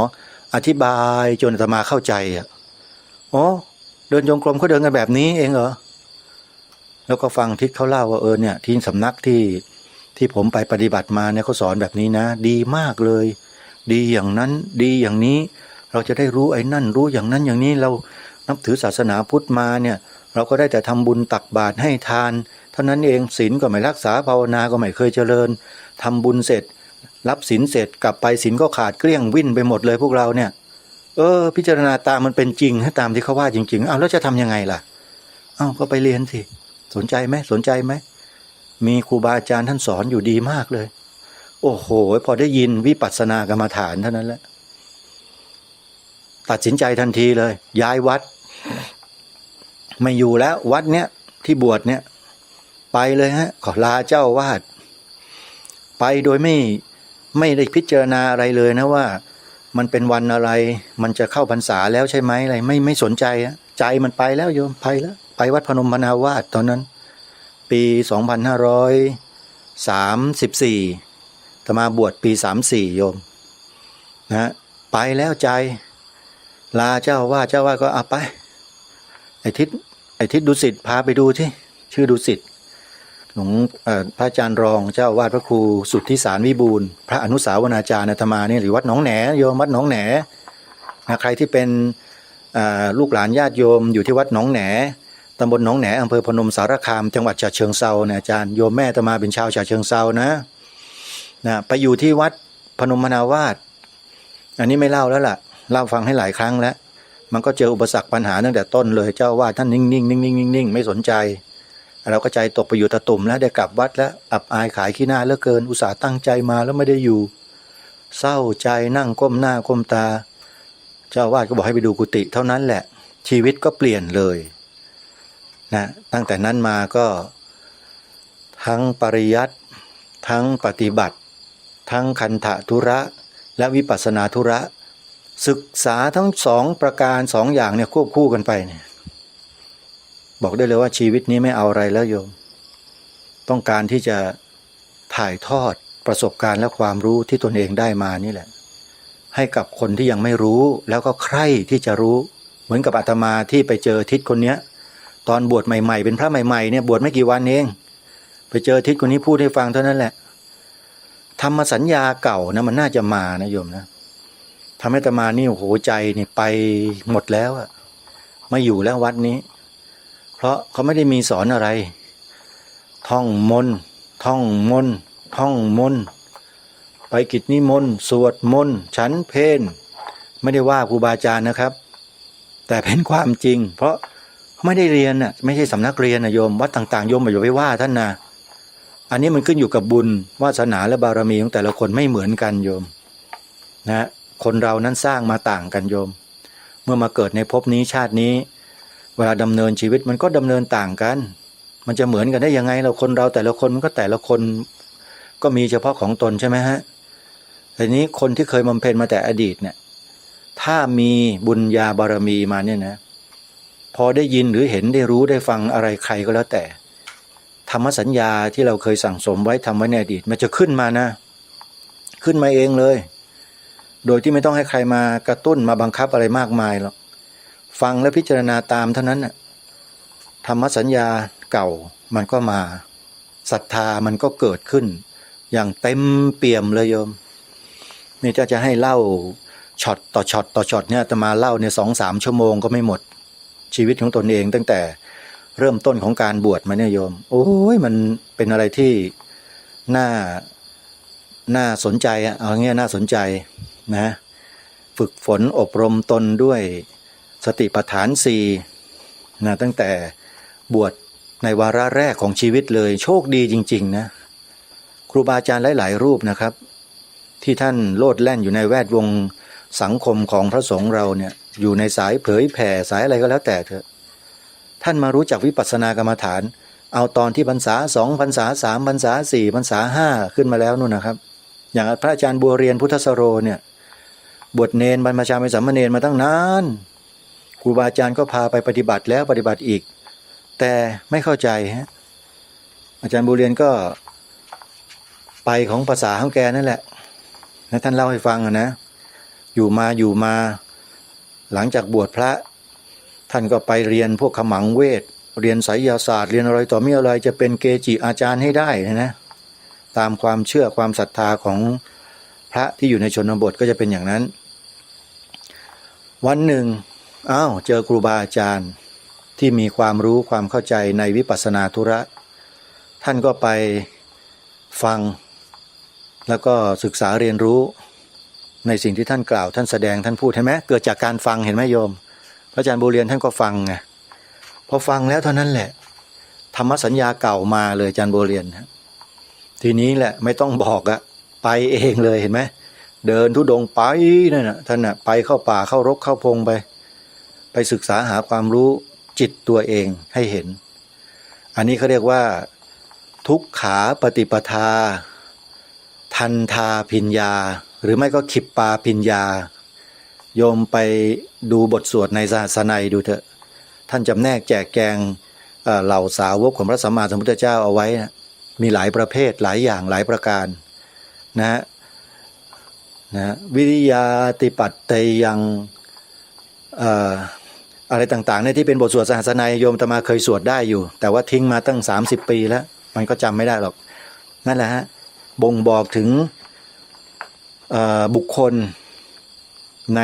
อธิบายจนอาตมาเข้าใจอ๋อเดินจงกรมเขาเดินกันแบบนี้เองเหรอแล้วก็ฟังทิศเขาเล่าว่าเนี่ยที่สำนักที่ผมไปปฏิบัติมาเนี่ยเขาสอนแบบนี้นะดีมากเลยดีอย่างนั้นดีอย่างนี้เราจะได้รู้ไอ้นั่นรู้อย่างนั้นอย่างนี้เรานับถือศาสนาพุทธมาเนี่ยเราก็ได้แต่ทำบุญตักบาตรให้ทานเท่านั้นเองศีลก็ไม่รักษาภาวนาก็ไม่เคยเจริญทำบุญเสร็จรับศีลเสร็จกลับไปศีลก็ขาดเกลี้ยงวิ่นไปหมดเลยพวกเราเนี่ยพิจารณาตามมันเป็นจริงให้ตามที่เขาว่าจริงๆแล้วจะทำยังไงล่ะก็ไปเรียนสิสนใจไหมสนใจไหมมีครูบาอาจารย์ท่านสอนอยู่ดีมากเลยโอ้โหพอได้ยินวิปัสสนากรรมฐานเท่านั้นแหละตัดสินใจทันทีเลยย้ายวัดไม่อยู่แล้ววัดเนี้ยที่บวชเนี่ยไปเลยฮะขอลาเจ้าวาดไปโดยไม่ได้พิจารณาอะไรเลยนะว่ามันเป็นวันอะไรมันจะเข้าพรรษาแล้วใช่ไหมอะไรไม่สนใจใจมันไปแล้วโยมไปแล้วไปวัดพนมพนาวาสตอนนั้นปี2534ตมาบวชปี34โยมนะไปแล้วใจลาเจ้าวาดก็เอาไปไอ้ทิศดุสิตพาไปดูที่ชื่อดุสิตหลวงพระอาจารย์รองเจ้าวาดพระครูสุทธิสารวิบูลย์พระอนุสาวนาจารย์อาตมาเนี่ยหรือวัดหนองแหนโยมวัดหนองแหนใครที่เป็นลูกหลานญาติโยมอยู่ที่วัดหนองแหนตำบลหนองแหนอำเภอพนมสารคามจังหวัดฉะเชิงเทราเนี่ยอาจารย์โยมแม่อาตมาเป็นชาวฉะเชิงเทรานะไปอยู่ที่วัดพนมพนาวาสอันนี้ไม่เล่าแล้วล่ะ เล่าฟังให้หลายครั้งแล้วมันก็เจออุปสรรคปัญหาตั้งแต่ต้นเลยเจ้าว่าท่านนิ่งๆนิ่งๆไม่สนใจเราก็ใจตกไปอยู่ตะตุ่มแล้วได้กลับวัดแล้วอับอายขายขี้หน้าเหลือเกินอุตส่าห์ตั้งใจมาแล้วไม่ได้อยู่เศร้าใจนั่งก้มหน้าก้มตาเจ้าวาดก็บอกให้ไปดูกุฏิเท่านั้นแหละชีวิตก็เปลี่ยนเลยนะตั้งแต่นั้นมาก็ทั้งปริยัติทั้งปฏิบัติทั้งคันธธุระและวิปัสสนาธุระศึกษาทั้งสองประการสองอย่างเนี่ยควบคู่กันไปเนี่ยบอกได้เลยว่าชีวิตนี้ไม่เอาอะไรแล้วโยมต้องการที่จะถ่ายทอดประสบการณ์และความรู้ที่ตนเองได้มานี่แหละให้กับคนที่ยังไม่รู้แล้วก็ใคร่ที่จะรู้เหมือนกับอาตมาที่ไปเจอทิศคนเนี้ยตอนบวชใหม่ๆเป็นพระใหม่ๆเนี่ยบวชไม่กี่วันเองไปเจอทิศคนนี้พูดให้ฟังเท่านั้นแหละธรรมสัญญาเก่านะมันน่าจะมานะโยมนะทำให้อาตมานี่โอ้โหใจนี่ไปหมดแล้วอะไม่อยู่แล้ววัดนี้เพราะเขาไม่ได้มีสอนอะไรท่องมนต์ท่องมนต์ท่องมนต์ไปกิจนิมนต์สวดมนต์ฉันเพลไม่ได้ว่าครูบาอาจารย์นะครับแต่เป็นความจริงเพราะไม่ได้เรียนน่ะไม่ใช่สำนักเรียนนะโยมวัดต่างๆโยมอย่าไปว่าท่านนะอันนี้มันขึ้นอยู่กับบุญวาสนาและบารมีของแต่ละคนไม่เหมือนกันโยมนะคนเรานั้นสร้างมาต่างกันโยมเมื่อมาเกิดในภพนี้ชาตินี้เวลาดำเนินชีวิตมันก็ดำเนินต่างกันมันจะเหมือนกันได้ยังไงเราคนเราแต่ละคนมันก็แต่ละคนก็มีเฉพาะของตนใช่ไหมฮะแต่นี้คนที่เคยบำเพ็ญมาแต่อดีตเนี่ยถ้ามีบุญญาบารมีมาเนี่ยนะพอได้ยินหรือเห็นได้รู้ได้ฟังอะไรใครก็แล้วแต่ธรรมสัญญาที่เราเคยสั่งสมไว้ทำไว้ในอดีตมันจะขึ้นมานะขึ้นมาเองเลยโดยที่ไม่ต้องให้ใครมากระตุ้นมาบังคับอะไรมากมายหรอกฟังและพิจารณาตามเท่านั้นน่ะธรรมสัญญาเก่ามันก็มาศรัทธามันก็เกิดขึ้นอย่างเต็มเปี่ยมเลยโยมนี่จะให้เล่าช็อตต่อช็อตต่อช็อตเนี่ยจะมาเล่าเนี่ย2-3 ชั่วโมงก็ไม่หมดชีวิตของตนเองตั้งแต่เริ่มต้นของการบวชมาเนี่ยโยมโอ้ยมันเป็นอะไรที่น่าสนใจอ่ะเอาเงี้ยน่าสนใจนะฝึกฝนอบรมตนด้วยสติปัฏฐาน4นะตั้งแต่บวชในวาระแรกของชีวิตเลยโชคดีจริงๆนะครูบาอาจารย์หลายๆรูปนะครับที่ท่านโลดแล่นอยู่ในแวดวงสังคมของพระสงฆ์เราเนี่ยอยู่ในสายเผยแผ่สายอะไรก็แล้วแต่เถอะท่านมารู้จักวิปัสสนากรรมฐานเอาตอนที่พรรษา2พรรษา3พรรษา4พรรษา5ขึ้นมาแล้วนู่นนะครับอย่างพระอาจารย์บัวเรียนพุทธสโรเนี่ยบวชเนรบรรพชาเป็นสามเณรมาตั้งนานครูบาอาจารย์ก็พาไปปฏิบัติแล้วปฏิบัติอีกแต่ไม่เข้าใจฮะอาจารย์บัวเรียนก็ไปของภาษาของแกนั่นแหละนะท่านเล่าให้ฟังนะอยู่มาหลังจากบวชพระท่านก็ไปเรียนพวกขมังเวทเรียนไสยศาสตร์เรียนอะไรต่อมีอะไรจะเป็นเกจิอาจารย์ให้ได้นะตามความเชื่อความศรัทธาของพระที่อยู่ในชนบทก็จะเป็นอย่างนั้นวันหนึ่งเจอครูบาอาจารย์ที่มีความรู้ความเข้าใจในวิปัสสนาธุระท่านก็ไปฟังแล้วก็ศึกษาเรียนรู้ในสิ่งที่ท่านกล่าวท่านแสดงท่านพูดเห็นไหมเกิดจากการฟังเห็นไหมโยมพระอาจารย์บัวเรียนท่านก็ฟังไงพอฟังแล้วเท่านั้นแหละธรรมสัญญาเก่ามาเลยอาจารย์บัวเรียนทีนี้แหละไม่ต้องบอกอะไปเองเลยเห็นไหมเดินธุดงค์ไปนั่นน่ะท่านน่ะไปเข้าป่าเข้ารกเข้าพงไปศึกษาหาความรู้จิตตัวเองให้เห็นอันนี้เขาเรียกว่าทุกขาปฏิปทาทันทาพิญญาหรือไม่ก็ขิปปาพิญญาโยมไปดูบทสวดในศาสนัยดูเถอะท่านจำแนกแจกแจงเหล่าสาวกของพระสัมมาสัมพุทธเจ้าเอาไว้นะมีหลายประเภทหลายอย่างหลายประการนะวิริยาติปัตเตยังอะไรต่างๆเนี่ยที่เป็นบทสวดศาสนัยโยมอาตมาเคยสวดได้อยู่แต่ว่าทิ้งมาตั้ง30 ปีแล้วมันก็จำไม่ได้หรอกนั่นแหละฮะบ่งบอกถึงบุคคลใ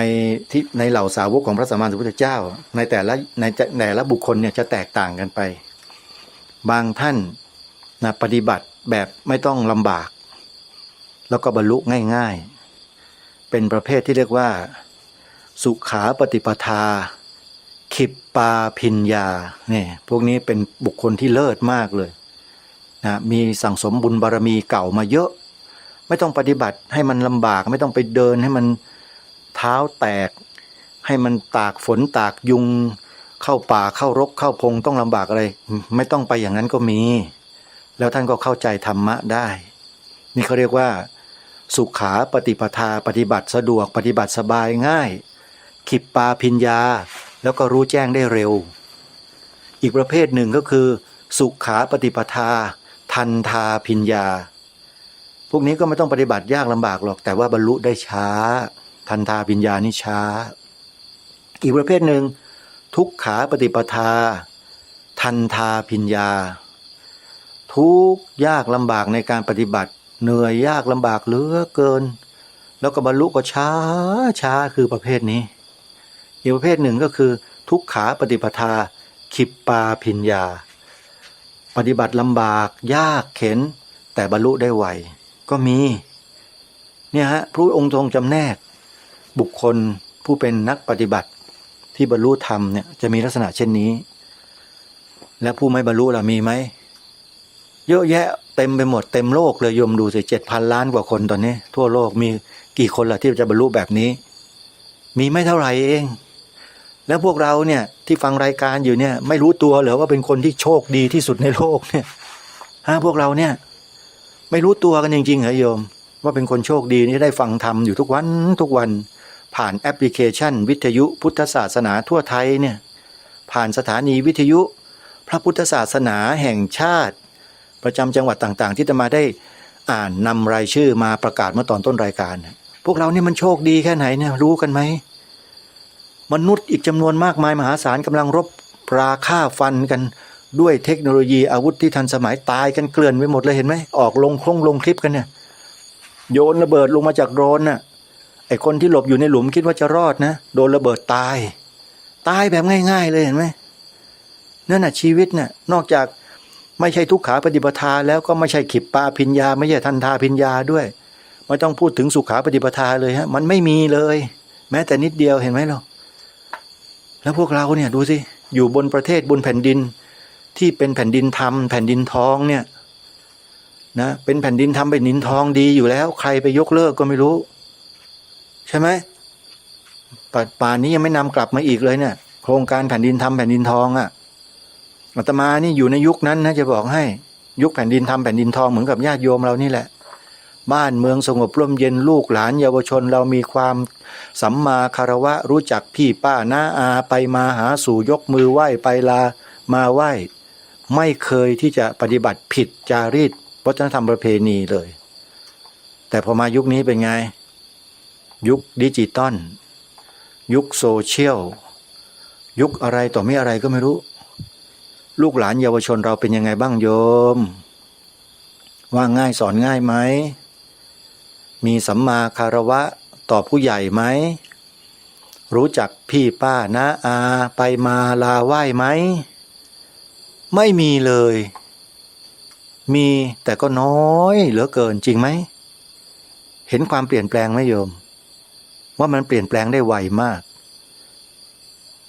นเหล่าสาวกของพระสัมมาสัมพุทธเจ้าในแต่ละบุคคลเนี่ยจะแตกต่างกันไปบางท่านปฏิบัติแบบไม่ต้องลำบากแล้วก็บรรลุง่ายๆเป็นประเภทที่เรียกว่า สุขาปฏิปทาขิปปาพิญญาเนี่ยพวกนี้เป็นบุคคลที่เลิศมากเลยนะมีสั่งสมบุญบารมีเก่ามาเยอะไม่ต้องปฏิบัติให้มันลำบากไม่ต้องไปเดินให้มันเท้าแตกให้มันตากฝนตากยุงเข้าป่าเข้ารกเข้าพงต้องลำบากอะไรไม่ต้องไปอย่างนั้นก็มีแล้วท่านก็เข้าใจธรรมะได้นี่เขาเรียกว่าสุขาปฏิปทาปฏิบัติสะดวกปฏิบัติสบายง่ายขิปปาพิญญาแล้วก็รู้แจ้งได้เร็วอีกประเภทหนึ่งก็คือสุขาปฏิปทาทันทาพิญญาพวกนี้ก็ไม่ต้องปฏิบัติยากลำบากหรอกแต่ว่าบรรลุได้ช้าทันทาพิญญานี่ช้าอีกประเภทหนึ่งทุกขาปฏิปทาทันทาพิญญาทุกยากลำบากในการปฏิบัติเหนื่อยยากลำบากเหลือเกินแล้วก็บรรลุก็ช้าคือประเภทนี้อีกประเภทหนึ่งก็คือทุกขาปฏิปทาขิปปาพิญญาปฏิบัติลำบากยากเข็ญแต่บรรลุได้ไวก็มีเนี่ยฮะพระองค์ทรงจำแนกบุคคลผู้เป็นนักปฏิบัติที่บรรลุธรรมเนี่ยจะมีลักษณะเช่นนี้และผู้ไม่บรรลุล่ะมีไหมเยอะแยะเต็มไปหมดเต็มโลกเลยโยมดูสิ7,000 ล้านกว่าคนตอนนี้ทั่วโลกมีกี่คนล่ะที่จะบรรลุแบบนี้มีไม่เท่าไหร่เองแล้วพวกเราเนี่ยที่ฟังรายการอยู่เนี่ยไม่รู้ตัวเหรอว่าเป็นคนที่โชคดีที่สุดในโลกเนี่ยพวกเราเนี่ยไม่รู้ตัวกันจริงๆเหรอโยมว่าเป็นคนโชคดีที่ได้ฟังธรรมอยู่ทุกวันผ่านแอปพลิเคชันวิทยุพุทธศาสนาทั่วไทยเนี่ยผ่านสถานีวิทยุพระพุทธศาสนาแห่งชาติประจำจังหวัดต่างๆที่จะมาได้อ่านนำรายชื่อมาประกาศเมื่อตอนต้นรายการพวกเราเนี่ยมันโชคดีแค่ไหนเนี่ยรู้กันไหมมนุษย์อีกจำนวนมากมายมหาศาลกำลังรบราฆ่าฟันกันด้วยเทคโนโลยีอาวุธที่ทันสมัยตายกันเกลื่อนไปหมดเลยเห็นไหมออกลงคลิปกันเนี่ยโยนระเบิดลงมาจากโดรนน่ะไอคนที่หลบอยู่ในหลุมคิดว่าจะรอดนะโดนระเบิดตายแบบง่ายๆเลยเห็นไหมนั่นน่ะชีวิตน่ะนอกจากไม่ใช่ทุกขาปฏิปทาแล้วก็ไม่ใช่ขิปปาพิญญาไม่ใช่ทันทาพิญญาด้วยไม่ต้องพูดถึงสุขาปฏิปทาเลยฮะมันไม่มีเลยแม้แต่นิดเดียวเห็นไหมล่ะแล้วพวกเราเนี่ยดูสิอยู่บนประเทศบนแผ่นดินที่เป็นแผ่นดินธรรมแผ่นดินทองเนี่ยนะเป็นแผ่นดินธรรมแผ่นดินทองดีอยู่แล้วใครไปยกเลิกก็ไม่รู้ใช่ไหมป่านนี้ยังไม่นำกลับมาอีกเลยเนี่ยโครงการแผ่นดินธรรมแผ่นดินทองอ่ะอาตมานี่อยู่ในยุคนั้นนะจะบอกให้ยุคแผ่นดินธรรมแผ่นดินทองเหมือนกับญาติโยมเรานี่แหละบ้านเมืองสงบร่มเย็นลูกหลานเยาวชนเรามีความสัมมาคารวะรู้จักพี่ป้าน้าอาไปมาหาสู่ยกมือไหว้ไปลามาไหว้ไม่เคยที่จะปฏิบัติผิดจารีตวัฒนธรรมประเพณีเลยแต่พอมายุคนี้เป็นไงยุคดิจิตอลยุคโซเชียลยุคอะไรต่อไม่อะไรก็ไม่รู้ลูกหลานเยาวชนเราเป็นยังไงบ้างโยมว่าง่ายสอนง่ายไหมมีสัมมาคารวะต่อผู้ใหญ่ไหมรู้จักพี่ป้าน้าอาไปมาลาไหว้ไหมไม่มีเลยมีแต่ก็น้อยเหลือเกินจริงไหมเห็นความเปลี่ยนแปลงไหมโยมว่ามันเปลี่ยนแปลงได้ไวมาก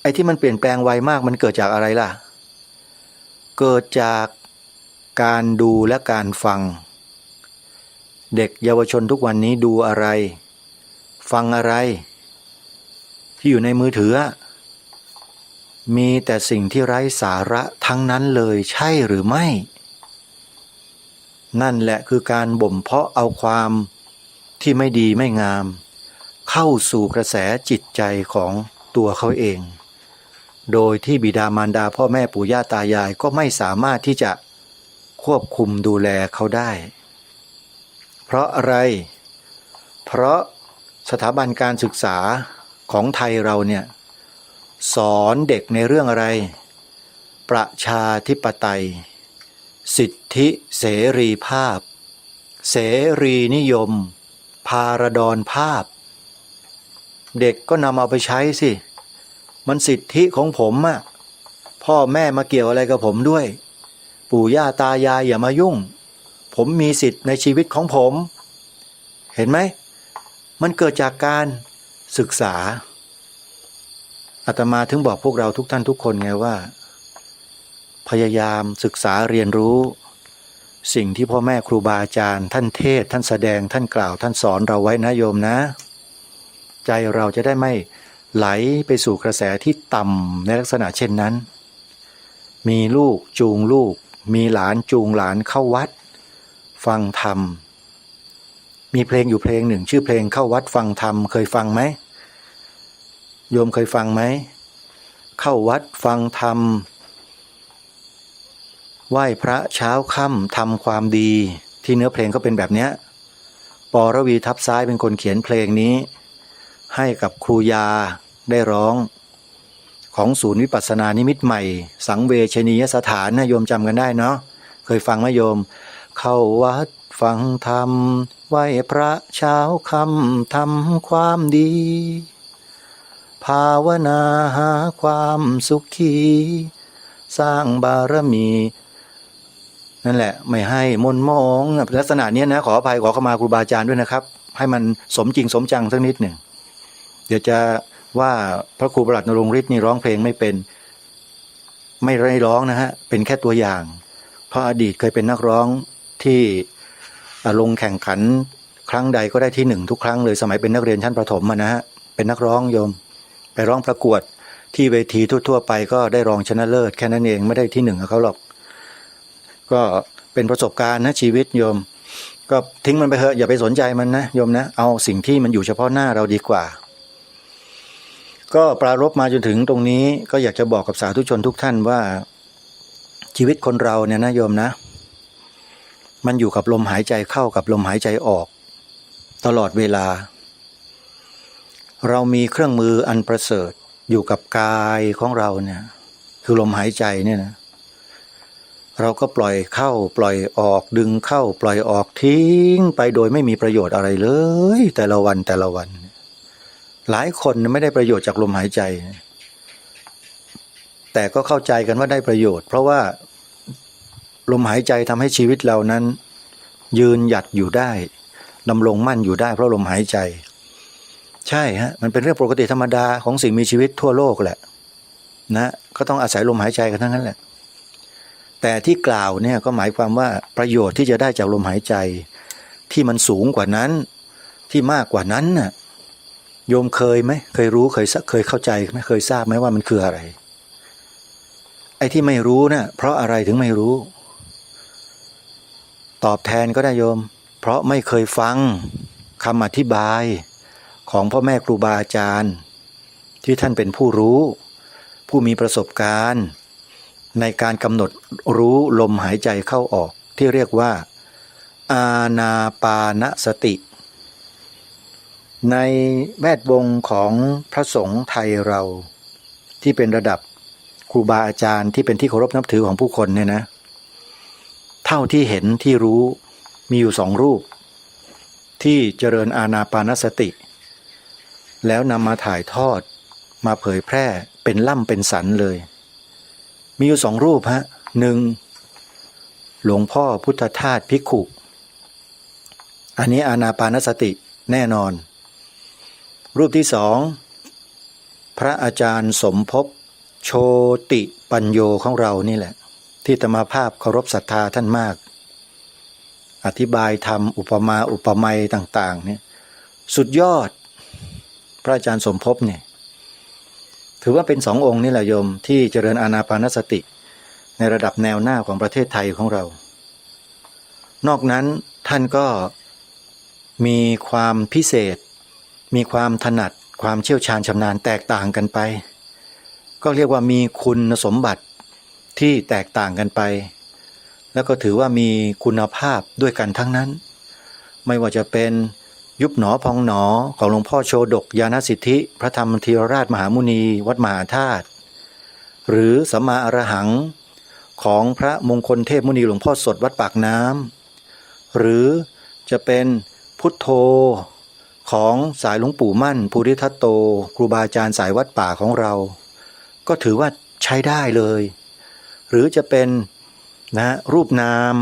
ไอ้ที่มันเปลี่ยนแปลงไวมากมันเกิดจากอะไรล่ะเกิดจากการดูและการฟังเด็กเยาวชนทุกวันนี้ดูอะไรฟังอะไรที่อยู่ในมือถือมีแต่สิ่งที่ไร้สาระทั้งนั้นเลยใช่หรือไม่นั่นแหละคือการบ่มเพาะเอาความที่ไม่ดีไม่งามเข้าสู่กระแสจิตใจของตัวเขาเองโดยที่บิดามารดาพ่อแม่ปู่ย่าตายายก็ไม่สามารถที่จะควบคุมดูแลเขาได้เพราะอะไรเพราะสถาบันการศึกษาของไทยเราเนี่ยสอนเด็กในเรื่องอะไรประชาธิปไตยสิทธิเสรีภาพเสรีนิยมพาราดอนภาพเด็กก็นำเอาไปใช้สิมันสิทธิของผมอะพ่อแม่มาเกี่ยวอะไรกับผมด้วยปู่ย่าตายายอย่ามายุ่งผมมีสิทธิ์ในชีวิตของผมเห็นไหมมันเกิดจากการศึกษา อาตมาถึงบอกพวกเราทุกท่านทุกคนไงว่าพยายามศึกษาเรียนรู้สิ่งที่พ่อแม่ครูบาอาจารย์ท่านเทศท่านแสดงท่านกล่าวท่านสอนเราไว้นะโยมนะ ใจเราจะได้ไม่ไหลไปสู่กระแสที่ต่ำในลักษณะเช่นนั้นมีลูกจูงลูกมีหลานจูงหลานเข้าวัดฟังธรรมมีเพลงอยู่เพลงหนึ่งชื่อเพลงเข้าวัดฟังธรรมเคยฟังไหมโยมเคยฟังไหมเข้าวัดฟังธรรมไหว้พระเช้าค่ำทำความดีที่เนื้อเพลงก็เป็นแบบเนี้ยปรวีทับซ้ายเป็นคนเขียนเพลงนี้ให้กับครูยาได้ร้องของศูนย์วิปัสสนานิมิตใหม่สังเวชนียสถานนะโยมจำกันได้เนาะเคยฟังไหมโยมเข้าวัดฟังธรรมไหว้พระเช้าค่ำทำความดีภาวนาหาความสุขีสร้างบารมีนั่นแหละไม่ให้มนมองลักษณะนี้นะขออภัยขอเข้ามาครูบาอาจารย์ด้วยนะครับให้มันสมจริงสมจังสักนิดหนึ่งเดี๋ยวจะว่าพระครูประหลัดนรงฤทธิ์นี่ร้องเพลงไม่เป็นไม่ได้ร้องนะฮะเป็นแค่ตัวอย่างเพราะอดีตเคยเป็นนักร้องที่ลงแข่งขันครั้งใดก็ได้ที่หนึ่งทุกครั้งเลยสมัยเป็นนักเรียนชั้นประถมนะฮะเป็นนักร้องโยมไปร้องประกวดที่เวทีทั่วๆไปก็ได้รองชนะเลิศแค่นั้นเองไม่ได้ที่หนึ่งกับเขาหรอกก็เป็นประสบการณ์นะชีวิตโยมก็ทิ้งมันไปเถอะอย่าไปสนใจมันนะโยมนะเอาสิ่งที่มันอยู่เฉพาะหน้าเราดีกว่าก็ปรารภมาจนถึงตรงนี้ก็อยากจะบอกกับสาธุชนทุกท่านว่าชีวิตคนเราเนี่ยนะโยมนะมันอยู่กับลมหายใจเข้ากับลมหายใจออกตลอดเวลาเรามีเครื่องมืออันประเสริฐอยู่กับกายของเราเนี่ยคือลมหายใจเนี่ยนะเราก็ปล่อยเข้าปล่อยออกดึงเข้าปล่อยออกทิ้งไปโดยไม่มีประโยชน์อะไรเลยแต่ละวันหลายคนไม่ได้ประโยชน์จากลมหายใจแต่ก็เข้าใจกันว่าได้ประโยชน์เพราะว่าลมหายใจทำให้ชีวิตเรานั้นยืนหยัดอยู่ได้ดำรงมั่นอยู่ได้เพราะลมหายใจใช่ฮะมันเป็นเรื่องปกติธรรมดาของสิ่งมีชีวิตทั่วโลกแหละนะก็ต้องอาศัยลมหายใจกันทั้งนั้นแหละแต่ที่กล่าวเนี่ยก็หมายความว่าประโยชน์ที่จะได้จากลมหายใจที่มันสูงกว่านั้นที่มากกว่านั้นน่ะโยมเคยไหมเคยรู้เคยเข้าใจไหมเคยทราบไหมว่ามันคืออะไรไอ้ที่ไม่รู้น่ะเพราะอะไรถึงไม่รู้ตอบแทนก็ได้โยมเพราะไม่เคยฟังคำอธิบายของพ่อแม่ครูบาอาจารย์ที่ท่านเป็นผู้รู้ผู้มีประสบการณ์ในการกำหนดรู้ลมหายใจเข้าออกที่เรียกว่าอานาปานสติในแวดวงของพระสงฆ์ไทยเราที่เป็นระดับครูบาอาจารย์ที่เป็นที่เคารพนับถือของผู้คนเนี่ยนะเท่าที่เห็นที่รู้มีอยู่2รูปที่เจริญอานาปานสติแล้วนำมาถ่ายทอดมาเผยแพร่เป็นล่ำเป็นสันเลยมีอยู่2รูปฮะ1หลวงพ่อพุทธทาสภิกขุอันนี้อานาปานสติแน่นอนรูปที่2พระอาจารย์สมภพโชติปัญโยของเรานี่แหละที่อาตมาภาพเคารพศรัทธาท่านมากอธิบายธรรมอุปมาอุปไมยต่างๆเนี่ยสุดยอดพระอาจารย์สมภพเนี่ยถือว่าเป็น2องค์นี่แหละโยมที่เจริญอานาปานสติในระดับแนวหน้าของประเทศไทยของเรานอกนั้นท่านก็มีความพิเศษมีความถนัดความเชี่ยวชาญชำนาญแตกต่างกันไปก็เรียกว่ามีคุณสมบัติที่แตกต่างกันไปแล้วก็ถือว่ามีคุณภาพด้วยกันทั้งนั้นไม่ว่าจะเป็นยุบหนอพองหนอของหลวงพ่อโชดกญาณสิทธิพระธรรมธีรราชมหามุนีวัดมหาธาตุหรือสัมมาอรหังของพระมงคลเทพมุนีหลวงพ่อสดวัดปากน้ำหรือจะเป็นพุทโธของสายหลวงปู่มั่นภูริทัตโตครูบาอาจารย์สายวัดป่าของเราก็ถือว่าใช้ได้เลยหรือจะเป็นรูปนาม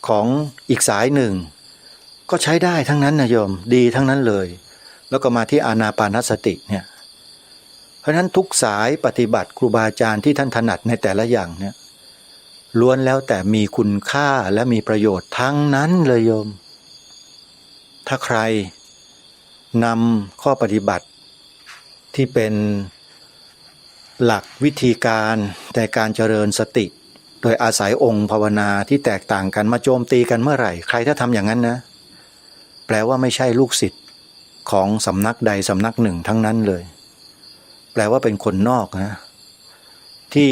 ของอีกสายหนึ่งก็ใช้ได้ทั้งนั้นนะโยมดีทั้งนั้นเลยแล้วก็มาที่อานาปานสติเนี่ย เพราะฉะนั้นทุกสายปฏิบัติครูบาอาจารย์ที่ท่านถนัดในแต่ละอย่างเนี่ยล้วนแล้วแต่มีคุณค่าและมีประโยชน์ทั้งนั้นเลยโยมถ้าใครนำข้อปฏิบัติที่เป็นหลักวิธีการในการเจริญสติโดยอาศัยองค์ภาวนาที่แตกต่างกันมาโจมตีกันเมื่อไหร่ใครถ้าทำอย่างนั้นนะแปลว่าไม่ใช่ลูกศิษย์ของสำนักใดสำนักหนึ่งทั้งนั้นเลยแปลว่าเป็นคนนอกนะที่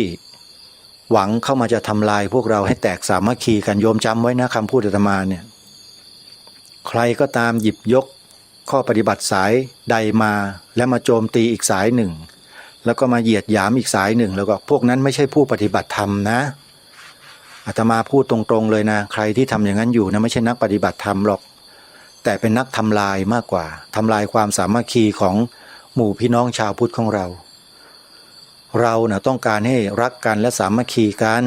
หวังเข้ามาจะทำลายพวกเราให้แตกสามัคคีกันโยมจำไว้นะคำพูดอาตมาเนี่ยใครก็ตามหยิบยกข้อปฏิบัติสายใดมาแล้วมาโจมตีอีกสายหนึ่งแล้วก็มาเหยียดหยามอีกสายหนึ่งแล้วก็พวกนั้นไม่ใช่ผู้ปฏิบัติธรรมนะอาตมาพูดตรงๆเลยนะใครที่ทำอย่างนั้นอยู่นะไม่ใช่นักปฏิบัติธรรมหรอกแต่เป็นนักทำลายมากกว่าทำลายความสามัคคีของหมู่พี่น้องชาวพุทธของเรานะต้องการให้รักกันและสามัคคีกัน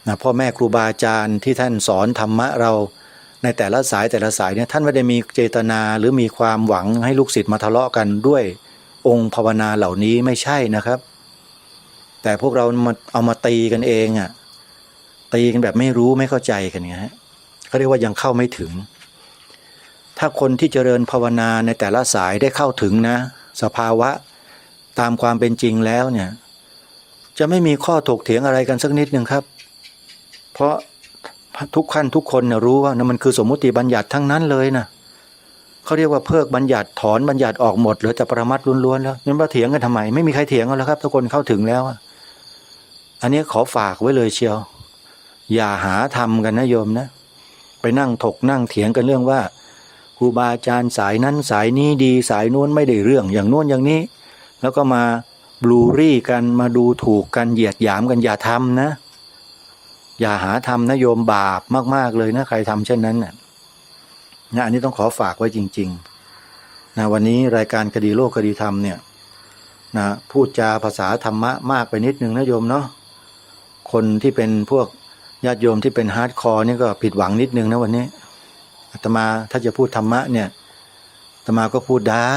นะพ่อแม่ครูบาอาจารย์ที่ท่านสอนธรรมะเราในแต่ละสายเนี่ยท่านไม่ได้มีเจตนาหรือมีความหวังให้ลูกศิษย์มาทะเลาะกันด้วยองค์ภาวนาเหล่านี้ไม่ใช่นะครับแต่พวกเราเอามาตีกันเองอ่ะตีกันแบบไม่รู้ไม่เข้าใจกันไงฮะเขาเรียกว่ายังเข้าไม่ถึงถ้าคนที่เจริญภาวนาในแต่ละสายได้เข้าถึงนะสภาวะตามความเป็นจริงแล้วเนี่ยจะไม่มีข้อถกเถียงอะไรกันสักนิดนึงครับเพราะทุกขั้นทุกคนนะรู้ว่านะมันคือสมมุติบัญญัติทั้งนั้นเลยนะเขาเรียกว่าเพิกบัญญัติถอนบัญญัติออกหมดเหลือแต่ปรมัตถ์ล้วนๆแล้วงั้นมาเถียงกันทำไมไม่มีใครเถียงกันแล้วครับทุกคนเข้าถึงแล้วอันนี้ขอฝากไว้เลยเชียวอย่าหาทำกันนะโยมนะไปนั่งถกนั่งเถียงกันเรื่องว่าครูบาอาจารย์สายนั้นสายนี้ดีสายนู้นไม่ได้เรื่องอย่างโน้นอย่างนี้แล้วก็มาบลูรี่กันมาดูถูกกันเหยียดหยามกันอย่าทำนะอย่าหาทำนะโยมบาปมากๆเลยนะใครทำเช่นนั้นนะอันนี้ต้องขอฝากไว้จริงๆนะวันนี้รายการคดีโลกคดีธรรมเนี่ยนะพูดจาภาษาธรรมะมากไปนิดนึงนะโยมเนาะคนที่เป็นพวกญาติโยมที่เป็นฮาร์ดคอร์นี่ก็ผิดหวังนิดนึงนะวันนี้อาตมาถ้าจะพูดธรรมะเนี่ยอาตมาก็พูดได้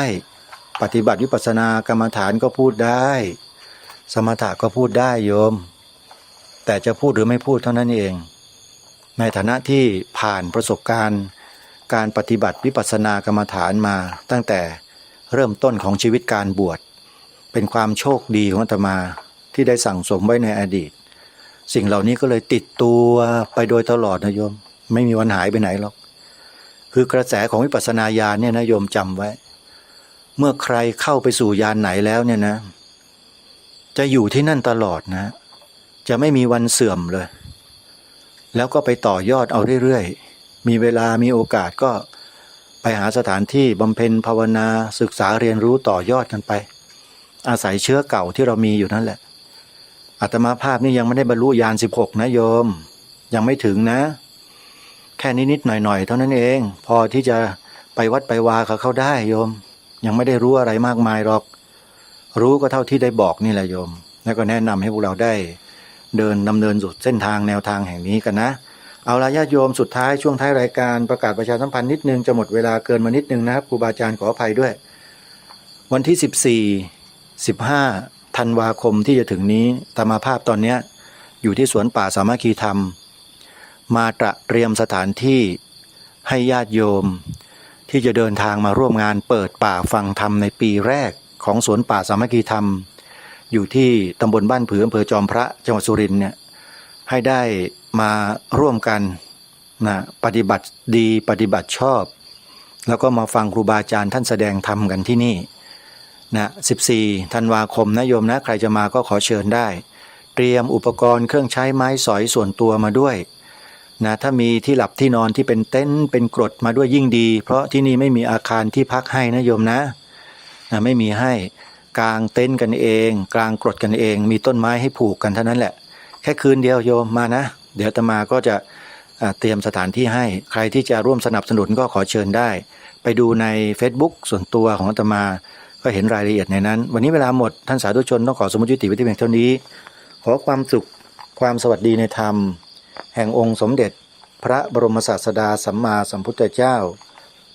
ปฏิบัติวิปัสสนากรรมฐานก็พูดได้สมถะก็พูดได้โยมแต่จะพูดหรือไม่พูดเท่านั้นเองในฐานะที่ผ่านประสบการณ์การปฏิบัติวิปัสสนากรรมฐานมาตั้งแต่เริ่มต้นของชีวิตการบวชเป็นความโชคดีของอาตมาที่ได้สั่งสมไว้ในอดีตสิ่งเหล่านี้ก็เลยติดตัวไปโดยตลอดนะโยมไม่มีวันหายไปไหนหรอกคือกระแสของวิปัสสนาญาณเนี่ยนะโยมจำไว้เมื่อใครเข้าไปสู่ญาณไหนแล้วเนี่ยนะจะอยู่ที่นั่นตลอดนะจะไม่มีวันเสื่อมเลยแล้วก็ไปต่อยอดเอาเรื่อยๆมีเวลามีโอกาสก็ไปหาสถานที่บำเพ็ญภาวนาศึกษาเรียนรู้ต่อยอดกันไปอาศัยเชื้อเก่าที่เรามีอยู่นั่นแหละอาตมาภาพนี่ยังไม่ได้บรรลุญาณ16นะโยมยังไม่ถึงนะแค่นิดๆหน่อยๆเท่านั้นเองพอที่จะไปวัดไปวากับเขาได้โยมยังไม่ได้รู้อะไรมากมายหรอกรู้ก็เท่าที่ได้บอกนี่แหละโยมแล้วก็แนะนำให้พวกเราได้ดำเนินสู่เส้นทางแนวทางแห่งนี้กันนะเอาละญาติโยมสุดท้ายช่วงท้ายรายการประกาศประชาสัมพันธ์นิดนึงจะหมดเวลาเกินมานิดนึงนะครับครูบาอาจารย์ขออภัยด้วยวันที่14-15ธันวาคมที่จะถึงนี้อาตมาภาพตอนนี้อยู่ที่สวนป่าสามัคคีธรรมมาเตรียมสถานที่ให้ญาติโยมที่จะเดินทางมาร่วมงานเปิดป่าฟังธรรมในปีแรกของสวนป่าสามัคคีธรรมอยู่ที่ตำบลบ้านผืออำเภอจอมพระจังหวัดสุรินทร์เนี่ยให้ได้มาร่วมกันนะปฏิบัติดีปฏิบัติชอบแล้วก็มาฟังครูบาอาจารย์ท่านแสดงธรรมกันที่นี่นะ14ธันวาคมนะโยมนะใครจะมาก็ขอเชิญได้เตรียมอุปกรณ์เครื่องใช้ไม้สอยส่วนตัวมาด้วยนะถ้ามีที่หลับที่นอนที่เป็นเต็นท์เป็นกรดมาด้วยยิ่งดีเพราะที่นี่ไม่มีอาคารที่พักให้นะโยมนะไม่มีให้กางเต็นท์กันเองกางกรดกันเองมีต้นไม้ให้ผูกกันเท่านั้นแหละแค่คืนเดียวโยมมานะเดี๋ยวอาตมาก็จะเตรียมสถานที่ให้ใครที่จะร่วมสนับสนุนก็ขอเชิญได้ไปดูใน Facebook ส่วนตัวของอาตมาก็เห็นรายละเอียดในนั้นวันนี้เวลาหมดท่านสาธุชนต้องขอสมมุติยุติไว้ที่เพียงเท่านี้ขอความสุขความสวัสดีในธรรมแห่งองค์สมเด็จพระบรมศาสดาสัมมาสัมพุทธเจ้า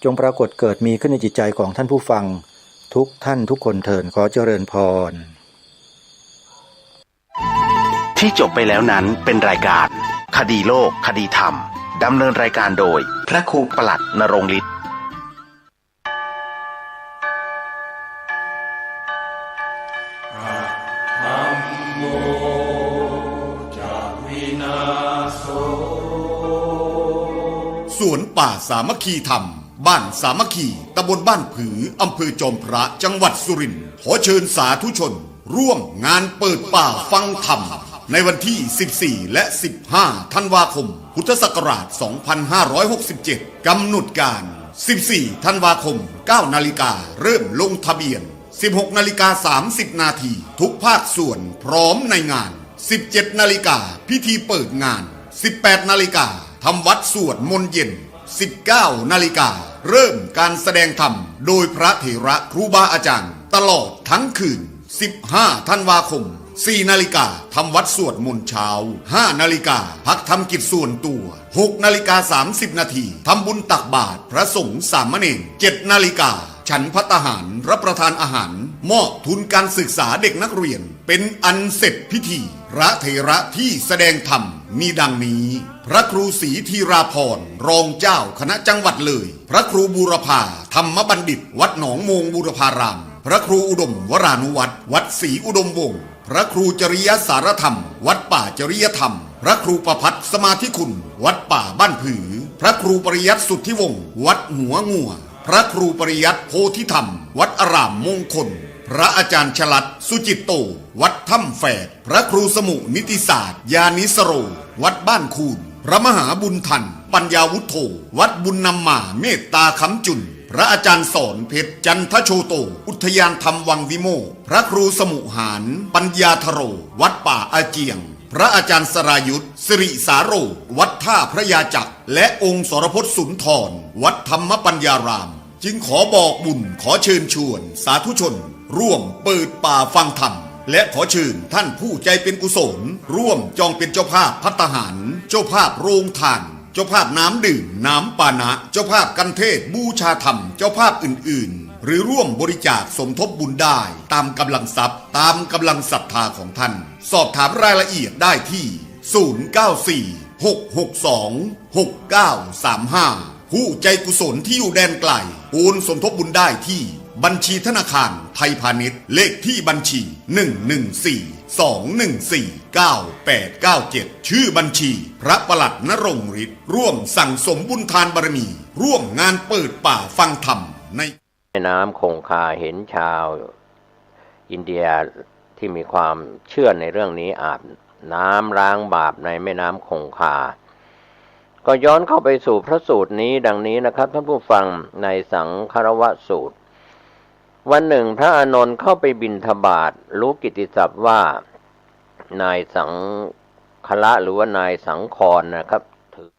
จงปรากฏเกิดมีขึ้นในจิตใจของท่านผู้ฟัง ทุกท่านทุกคนเถิดขอเจริญพรที่จบไปแล้วนั้นเป็นรายการคดีโลกคดีธรรมดำเนินรายการโดยพระครูปลัดนรงค์ฤทธิ์สวนป่าสามัคคีธรรมบ้านสามัคคีตำบลบ้านผืออำเภอจอมพระจังหวัดสุรินทร์ขอเชิญสาธุชนร่วมงานเปิดป่าฟังธรรมในวันที่ 14 และ 15 ธันวาคม พุทธศักราช 2567 กำหนดการ 14 ธันวาคม 9 นาฬิกาเริ่มลงทะเบียน 16 นาฬิกา 30 นาทีทุกภาคส่วนพร้อมในงาน 17 นาฬิกาพิธีเปิดงาน 18 นาฬิกาทำวัดสวดมนต์เย็น 19 นาฬิกาเริ่มการแสดงธรรมโดยพระเถระครูบาอาจารย์ตลอดทั้งคืน 15 ธันวาคม 4 นาฬิกาทำวัดสวดมนต์เช้า 5 นาฬิกาพักทำกิจส่วนตัว 6 นาฬิกา 30 นาทีทำบุญตักบาตรพระสงฆ์สามเณร 7 นาฬิกาฉันภัตตาหารรับประทานอาหารมอบทุนการศึกษาเด็กนักเรียนเป็นอันเสร็จพิธีพระเถระที่แสดงธรรมมีดังนี้พระครูศรีธีราพรรองเจ้าคณะจังหวัดเลยพระครูบูรพาธรรมบัณฑิตวัดหนองโมงบูรพารามพระครูอุดมวรานุวัตรวัดศรีอุดมวงศ์พระครูจริยสารธรรมวัดป่าจริยธรรมพระครูประภัตสมาธิคุณวัดป่าบ้านผือพระครูปริยัติสุทธิวงศ์วัดหัวงัวพระครูปริยัติโพธิธรรมวัดอารามมงคลพระอาจารย์ฉลัดสุจิตโตวัดถ้ำแฝดพระครูสมุนิติศาสตร์ยานิสโรวัดบ้านคูนพระมหาบุญทันปัญญาวุฒโธวัดบุญนำมาเมตตาคำจุนพระอาจารย์สอนเพชรจันทโชโตอุทยานธรรมวังวิโมกข์พระครูสมุหารปัญญาธโรวัดป่าอาเจียงพระอาจารย์สรายุทธสิริสาโรวัดท่าพระยาจักรและองค์สรพจน์สุนทรวัดธรรมปัญญารามจึงขอบอกบุญขอเชิญชวนสาธุชนร่วมเปิดป่าฟังธรรมและขอเชิญท่านผู้ใจเป็นกุศลร่วมจองเป็นเจ้าภาพภัตตาหารเจ้าภาพโรงทานเจ้าภาพน้ำดื่มน้ำปานะเจ้าภาพกันเทศบูชาธรรมเจ้าภาพอื่นๆหรือร่วมบริจาคสมทบบุญได้ตามกำลังทรัพย์ตามกำลังศรัทธาของท่านสอบถามรายละเอียดได้ที่ 094-662-6935 ผู้ใจกุศลที่อยู่แดนไกลโอนสมทบบุญได้ที่บัญชีธนาคารไทยพาณิชย์เลขที่บัญชี 114-214-9897 ชื่อบัญชีพระประหลัดนรงค์ฤทธิ์ร่วมสั่งสมบุญทานบารมีร่วมงานเปิดป่าฟังธรรมในแม่น้ำคงคาเห็นชาวอินเดียที่มีความเชื่อในเรื่องนี้อาบน้ำล้างบาปในแม่น้ำคงคาก็ย้อนเข้าไปสู่พระสูตรนี้ดังนี้นะครับท่านผู้ฟังในสังคารวสูตรวันหนึ่งพระอานนท์เข้าไปบิณฑบาตรู้กิตติศัพท์ว่านายสังคละหรือว่านายสังครนะครับถือ